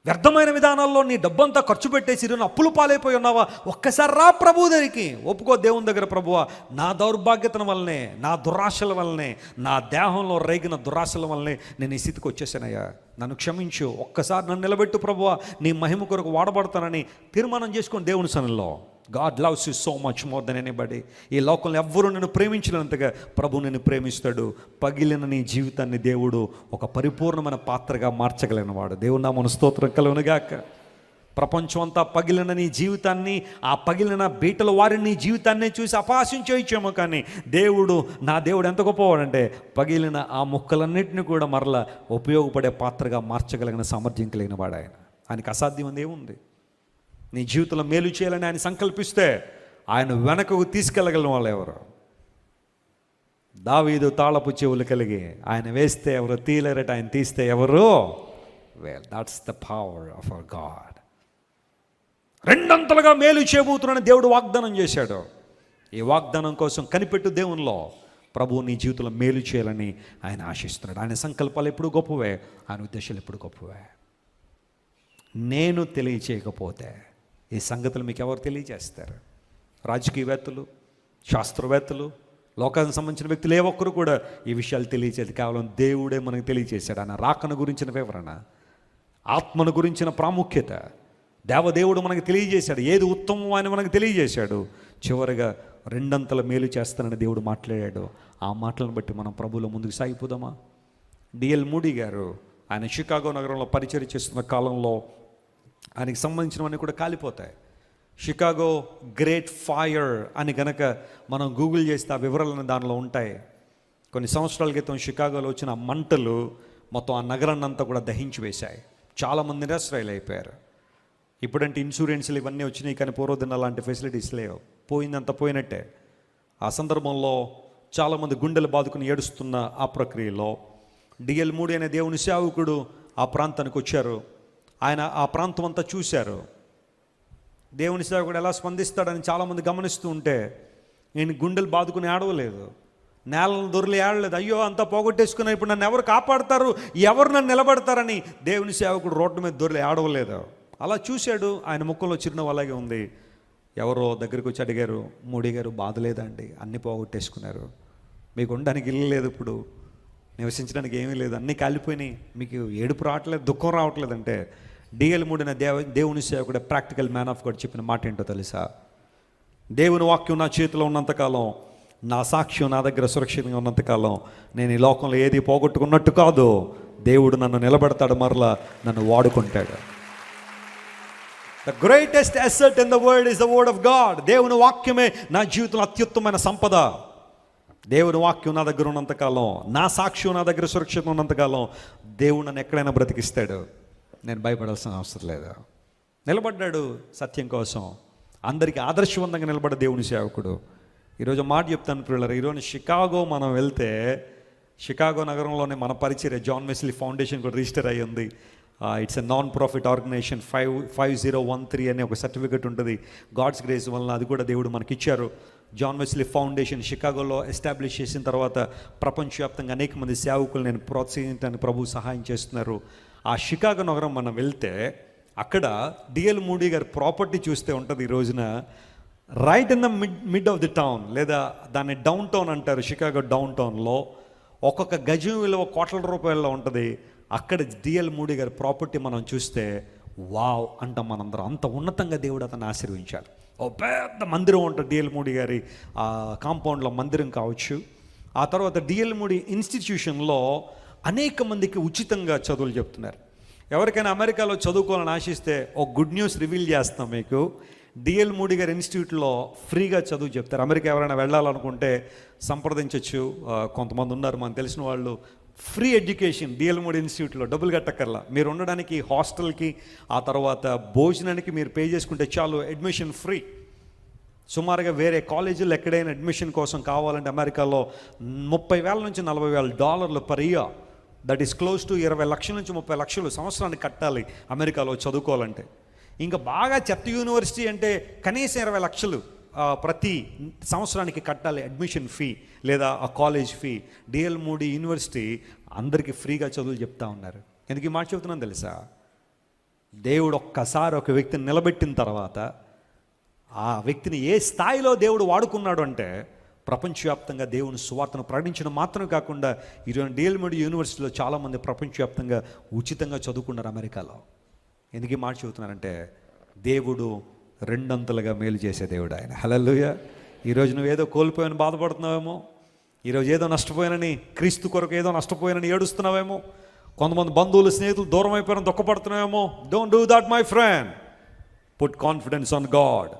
వ్యర్థమైన విధానాల్లో నీ డబ్బంతా ఖర్చు పెట్టేసి నువ్వు అప్పులు పాలైపోయి ఉన్నావా? ఒక్కసారి రా ప్రభు దగ్గరికి, ఒప్పుకో దేవుని దగ్గర, ప్రభువా నా దౌర్భాగ్యతల వల్లనే, నా దురాశల వల్లనే, నా దేహంలో రేగిన దురాశల వల్లనే నేను ఈ స్థితికి వచ్చేసానయ్యా, నన్ను క్షమించు, ఒక్కసారి నన్ను నిలబెట్టు ప్రభువా, నీ మహిమ కొరకు వాడబడతానని తీర్మానం చేసుకొని దేవుని సన్నిధిలో. God loves you so much more than anybody. ఈ లోకంలో ఎవ్వరూ నిన్ను ప్రేమించినంతగా ప్రభు నిన్ను ప్రేమిస్తాడు. పగిలిన నీ జీవితాన్ని దేవుడు ఒక పరిపూర్ణమైన పాత్రగా మార్చగలిగిన వాడు. దేవుడు నామమున స్తోత్రం కలుగునుగాక. ప్రపంచం అంతా పగిలిన నీ జీవితాన్ని, ఆ పగిలిన బీటల వారిని నీ జీవితాన్ని చూసి అపహాస్యం చేయొచ్చేమో, కానీ దేవుడు, నా దేవుడు ఎంత గొప్పవాడంటే పగిలిన ఆ ముక్కలన్నింటినీ కూడా మరలా ఉపయోగపడే పాత్రగా మార్చగలిగిన సామర్థ్యం కలిగిన వాడు ఆయన. ఆయనకి అసాధ్యం అంది ఏముంది? నీ జీవితంలో మేలు చేయాలని ఆయన సంకల్పిస్తే ఆయన వెనకకు తీసుకెళ్ళగలిగిన వాళ్ళు ఎవరు? దావీదు తాళపు చెవులు కలిగి ఆయన వేస్తే ఎవరు తీయలేరట, ఆయన తీస్తే ఎవరు? Well, that's the power of our God. రెండంతలుగా మేలు చేయబోతున్నానని దేవుడు వాగ్దానం చేశాడు. ఈ వాగ్దానం కోసం కనిపెట్టు దేవునిలో. ప్రభువు నీ జీవితంలో మేలు చేయాలని ఆయన ఆశిస్తున్నాడు. ఆయన సంకల్పాలు ఎప్పుడు గొప్పవే, ఆయన ఉద్దేశాలు ఎప్పుడు గొప్పవే. నేను తెలియచేయకపోతే ఈ సంగతులు మీకు ఎవరు తెలియజేస్తారు? రాజకీయవేత్తలు, శాస్త్రవేత్తలు, లోకానికి సంబంధించిన వ్యక్తులు ఏ ఒక్కరు కూడా ఈ విషయాలు తెలియచేది కేవలం దేవుడే మనకు తెలియజేశాడు. ఆయన రాకను గురించిన వివరణ, ఆత్మను గురించిన ప్రాముఖ్యత దేవదేవుడు మనకు తెలియజేశాడు. ఏది ఉత్తమం అని మనకు తెలియజేశాడు. చివరిగా రెండంతల మేలు చేస్తానని దేవుడు మాట్లాడాడు. ఆ మాటలను బట్టి మనం ప్రభువులో ముందుకు సాగిపోదామా? డిఎల్ మూడీ గారు ఆయన షికాగో నగరంలో పరిచర్య చేస్తున్న కాలంలో ఆయనకి సంబంధించినవన్నీ కూడా కాలిపోతాయి. షికాగో గ్రేట్ ఫైర్ అని గనక మనం గూగుల్ చేస్తే ఆ వివరాలను దానిలో ఉంటాయి. కొన్ని సంవత్సరాల క్రితం షికాగోలో వచ్చిన ఆ మంటలు మొత్తం ఆ నగరాన్ని అంతా కూడా దహించి వేశాయి. చాలామంది నిరాశ్రయులు అయిపోయారు. ఇప్పుడంటే ఇన్సూరెన్స్లు ఇవన్నీ వచ్చినాయి, కానీ పూర్వదిన అలాంటి ఫెసిలిటీస్ లేవు. పోయిందంత పోయినట్టే. ఆ సందర్భంలో చాలామంది గుండెలు బాదుకుని ఏడుస్తున్న ఆ ప్రక్రియలో డిఎల్ మూడి అనే దేవుని సేవకుడు ఆ ప్రాంతానికి వచ్చారు. ఆయన ఆ ప్రాంతం అంతా చూశారు. దేవుని సేవకుడు ఎలా స్పందిస్తాడని చాలామంది గమనిస్తూ ఉంటే నేను గుండెలు బాదుకుని ఏడవలేదు, నేలను దొరికి ఏడలేదు. అయ్యో అంతా పోగొట్టేసుకున్నా, ఇప్పుడు నన్ను ఎవరు కాపాడతారు, ఎవరు నన్ను నిలబడతారని దేవుని సేవకుడు రోడ్డు మీద దొరికి ఏడవలేదు. అలా చూశాడు. ఆయన ముఖంలో చిరునవ్వు అలాగే ఉంది. ఎవరో దగ్గరికి వచ్చి అడిగారు, మూడి గారు బాధ లేదండి, అన్నీ పోగొట్టేసుకున్నారు, మీకు ఉండడానికి ఇల్లు లేదు, ఇప్పుడు నివసించడానికి ఏమీ లేదు, అన్నీ కాలిపోయినాయి, మీకు ఏడుపు రావట్లేదు, దుఃఖం రావట్లేదంటే డిఎల్ మూడిన దేవుని సేవకుడే ప్రాక్టికల్ మ్యాన్ ఆఫ్ గాడ్ చెప్పిన మాట ఏంటో తెలుసా? దేవుని వాక్యం నా చేతిలో ఉన్నంతకాలం, నా సాక్ష్యం నా దగ్గర సురక్షితంగా ఉన్నంతకాలం నేను ఈ లోకంలో ఏది పోగొట్టుకున్నట్టు కాదు, దేవుడు నన్ను నిలబెడతాడు, మరలా నన్ను వాడుకుంటాడు. The greatest asset in the world is the word of God. దేవుని వాక్యమే నా జీవితంలో అత్యుత్తమైన సంపద. దేవుని వాక్యం నా దగ్గర ఉన్నంతకాలం, నా సాక్ష్యం నా దగ్గర సురక్షితంగా ఉన్నంతకాలం దేవుడు నన్ను ఎక్కడైనా బ్రతికిస్తాడు. నేను భయపడాల్సిన అవసరం లేదు. నిలబడ్డాడు సత్యం కోసం. అందరికీ ఆదర్శవంతంగా నిలబడ్డ దేవుని సేవకుడు. ఈరోజు మాట చెప్తాను పిల్లలు, ఈరోజు షికాగో మనం వెళ్తే షికాగో నగరంలోనే మన పరిచర్య జాన్ వెస్లీ ఫౌండేషన్ కూడా రిజిస్టర్ అయ్యి ఉంది. It's a non profit organisation. 5013 అనే ఒక సర్టిఫికెట్ ఉంటుంది. గాడ్స్ గ్రేస్ వలన అది కూడా దేవుడు మనకి ఇచ్చారు. జాన్ వెస్లీ ఫౌండేషన్ షికాగోలో ఎస్టాబ్లిష్ చేసిన తర్వాత ప్రపంచవ్యాప్తంగా అనేక మంది సేవకులు నేను ప్రోత్సహించడానికి ప్రభు సహాయం చేస్తున్నారు. ఆ షికాగో నగరం మనం వెళ్తే అక్కడ డిఎల్ మూడి గారి ప్రాపర్టీ చూస్తే ఉంటుంది. ఈ రోజున right in the mid of the town, లేదా దాన్ని డౌన్ టౌన్ అంటారు. షికాగో డౌన్ టౌన్లో ఒక్కొక్క గజం విలువ కోట్ల రూపాయల్లో ఉంటుంది. అక్కడ డిఎల్ మూడి గారి ప్రాపర్టీ మనం చూస్తే వావ్ అంటాం మనందరం. అంత ఉన్నతంగా దేవుడు అతను ఆశీర్వించాడు. ఓ పెద్ద మందిరం ఉంటుంది డిఎల్ మూడి గారి ఆ కాంపౌండ్లో మందిరం కావచ్చు. ఆ తర్వాత డిఎల్ మూడి ఇన్స్టిట్యూషన్లో అనేక మందికి ఉచితంగా చదువులు చెప్తున్నారు. ఎవరికైనా అమెరికాలో చదువుకోవాలని ఆశిస్తే ఒక గుడ్ న్యూస్ రివీల్ చేస్తాం మీకు. డిఎల్ మూడి గారి ఇన్స్టిట్యూట్లో ఫ్రీగా చదువు చెప్తారు. అమెరికా ఎవరైనా వెళ్ళాలనుకుంటే సంప్రదించవచ్చు. కొంతమంది ఉన్నారు మనకు తెలిసిన వాళ్ళు. ఫ్రీ ఎడ్యుకేషన్ డిఎల్ మూడి ఇన్స్టిట్యూట్లో, డబ్బులు కట్టక్కర్లా. మీరు ఉండడానికి హాస్టల్కి, ఆ తర్వాత భోజనానికి మీరు పే చేసుకుంటే చాలు, అడ్మిషన్ ఫ్రీ. సుమారుగా వేరే కాలేజీలు ఎక్కడైనా అడ్మిషన్ కోసం కావాలంటే అమెరికాలో $30,000 నుంచి $40,000 per year. That is close to 20 లక్షల నుంచి 30 లక్షలు సంవత్సరానికి కట్టాలి అమెరికాలో చదువుకోవాలంటే. ఇంకా బాగా చెత్త యూనివర్సిటీ అంటే కనీసం 20 లక్షలు ప్రతి సంవత్సరానికి కట్టాలి అడ్మిషన్ ఫీ లేదా ఆ కాలేజ్ ఫీ. డిఎల్ మూడి యూనివర్సిటీ అందరికీ ఫ్రీగా చదువులు చెప్తా ఉన్నారు. ఎందుకు ఈ మాట చెబుతున్నాను తెలుసా? దేవుడు ఒక్కసారి ఒక వ్యక్తిని నిలబెట్టిన తర్వాత ఆ వ్యక్తిని ఏ స్థాయిలో దేవుడు వాడుకున్నాడు అంటే ప్రపంచవ్యాప్తంగా దేవుని సువార్తను ప్రకటించడం మాత్రం కాకుండా ఈరోజు డిఎల్ మూడి యూనివర్సిటీలో చాలామంది ప్రపంచవ్యాప్తంగా ఉచితంగా చదువుకున్నారు అమెరికాలో. ఎందుకు ఈ మాట చెబుతున్నారంటే దేవుడు రెండంతలుగా మేలు చేసే దేవుడు ఆయన. హల్లెలూయా. ఈరోజు నువ్వేదో కోల్పోయాని బాధపడుతున్నావేమో, ఈరోజు ఏదో నష్టపోయానని, క్రీస్తు కొరకు ఏదో నష్టపోయానని ఏడుస్తున్నావేమో, కొంతమంది బంధువులు స్నేహితులు దూరం అయిపోయారని దుఃఖపడుతున్నావేమో. Don't do that my friend. Put confidence on God.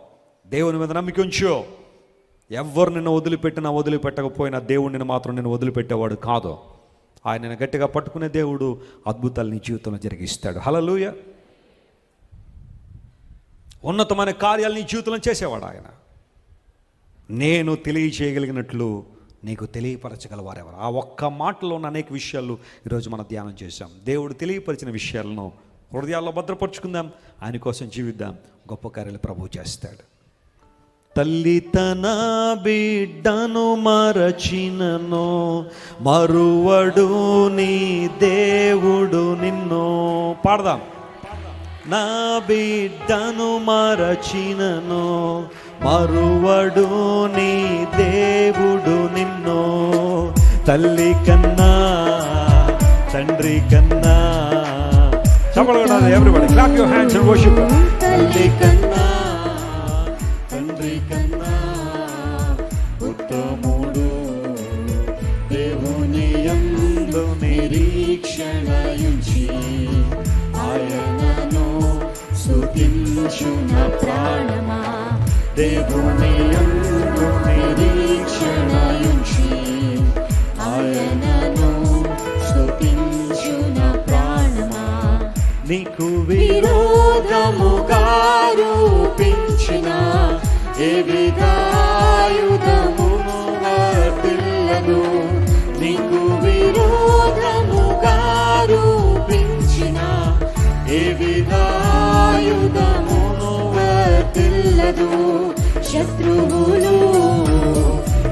దేవుని మీద నమ్మిక ఉంచు. ఎవరు నిన్ను వదిలిపెట్టినా వదిలిపెట్టకపోయినా దేవుడు నిన్ను మాత్రం నిన్ను వదిలిపెట్టేవాడు కాదు. ఆయన గట్టిగా పట్టుకునే దేవుడు అద్భుతాలు నీ జీవితంలో జరిగిస్తాడు. హల్లెలూయా. ఉన్నతమైన కార్యాలు నీ జీవితంలో చేసేవాడు ఆయన. నేను తెలియచేయగలిగినట్లు నీకు తెలియపరచగలవారెవరు. ఆ ఒక్క మాటలో ఉన్న అనేక విషయాలు ఈరోజు మనం ధ్యానం చేశాం. దేవుడు తెలియపరిచిన విషయాలను హృదయాల్లో భద్రపరుచుకుందాం, ఆయన కోసం జీవిద్దాం. గొప్ప కార్యాలు ప్రభువు చేస్తాడు. తల్లి తన బిడ్డను మరచినను మరువడు నీ దేవుడు నిన్ను. పాడదాం. నా బిడ్డను మరచినను మరువడు నీ దేవుడు నిన్ను. తల్లి కన్నా తండ్రి కన్నా. everybody clap your hands and worship. తల్లి కన్నా తండ్రి కన్నా ఉత్తముడు దేవుని యందు నిరీక్షణయుంచి ఆయనను స్తుతించు నా ప్రాణమా. దేవుని యందు నిరీక్షణయుంచి నీకు విరోధముగా రూపించిన ఏ విధాయుధమును వర్తిల్లదు. నీకు విరోధముగా రూపించిన ఏ విధాయుధమును వర్తిల్లదు. శత్రువులు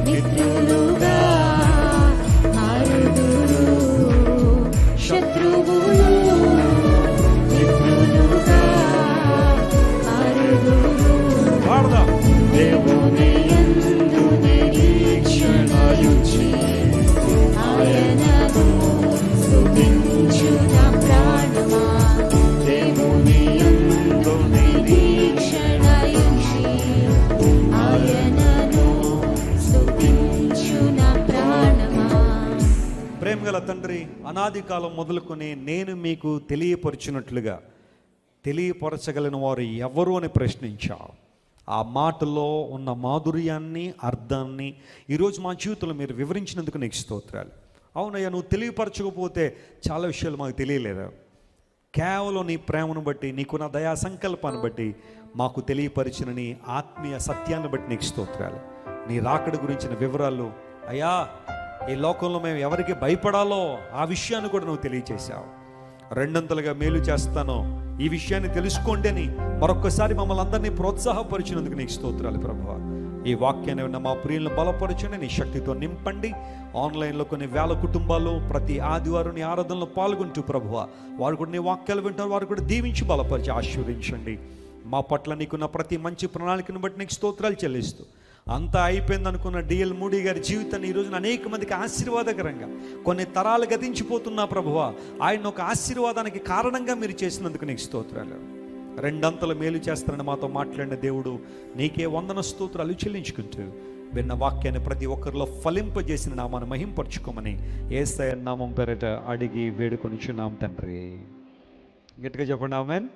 మిత్రులుగా మారుదురు. శత్రువులు మిత్రులుగా మారుదురు. దేవుని యందు నిరీక్షణయుంచి ఆయనను స్తుతించు నా ప్రాణమా. దేవుని యందు నిరీక్షణయుంచి ఆయనను స్తుతించు నా ప్రాణమా. ప్రేమగల తండ్రి, అనాది కాలం మొదలుకొని నేను మీకు తెలియపరిచినట్లుగా తెలియపరచగలిగిన వారు ఎవరు అని ప్రశ్నించావు. ఆ మాటలో ఉన్న మాధుర్యాన్ని, అర్థాన్ని ఈరోజు మా జీవితంలో మీరు వివరించినందుకు నీకు స్తోత్రాలు. అవునయ్యా, నువ్వు తెలియపరచకపోతే చాలా విషయాలు మాకు తెలియలేదు. కేవలం నీ ప్రేమను బట్టి, నీకున్న దయా సంకల్పాన్ని బట్టి మాకు తెలియపరిచిన నీ ఆత్మీయ సత్యాన్ని బట్టి నీకు స్తోత్రాలు. నీ రాకడ గురించిన వివరాలు అయ్యా, ఈ లోకంలో మేము ఎవరికి భయపడాలో ఆ విషయాన్ని కూడా నువ్వు తెలియచేశావు. రెండంతలుగా మేలు చేస్తాను, ఈ విషయాన్ని తెలుసుకోండి అని మరొక్కసారి మమ్మల్ని అందరినీ ప్రోత్సాహపరిచినందుకు నీకు స్తోత్రాలు ప్రభువా. ఈ వాక్యాన్ని విన్న మా ప్రియులను బలపరచండి, నీ శక్తితో నింపండి. ఆన్లైన్లో కొన్ని వేల కుటుంబాలు ప్రతి ఆదివారం నీ ఆరాధనలో పాల్గొంటూ ప్రభువా, వారు కూడా నీ వాక్యాలు వింటారు, వారు కూడా దీవించి బలపరిచి ఆశీర్వదించండి. మా పట్ల నీకున్న ప్రతి మంచి ప్రణాళికను బట్టి నీకు స్తోత్రాలు చెల్లిస్తూ, అంతా అయిపోయింది అనుకున్న డిఎల్ మూడీ గారి జీవితాన్ని ఈరోజున అనేక మందికి ఆశీర్వాదకరంగా, కొన్ని తరాలు గతించిపోతున్నా ప్రభువా, ఆయన ఒక ఆశీర్వాదానికి కారణంగా మీరు చేసినందుకు నీకు స్తోత్రాలు. రెండంతలు మేలు చేస్తానని మాతో మాట్లాడిన దేవుడు, నీకే వందన స్తోత్రాలు చెల్లించుకుంటూ విన్న వాక్యాన్ని ప్రతి ఒక్కరిలో ఫలింపజేసిన నామాన్ని మహింపరచుకోమని యేసయ్య నామం పేరిట అడిగి వేడుకొనిచున్నాం తండ్రి. గట్టిగా చెప్పండి ఆమేన్.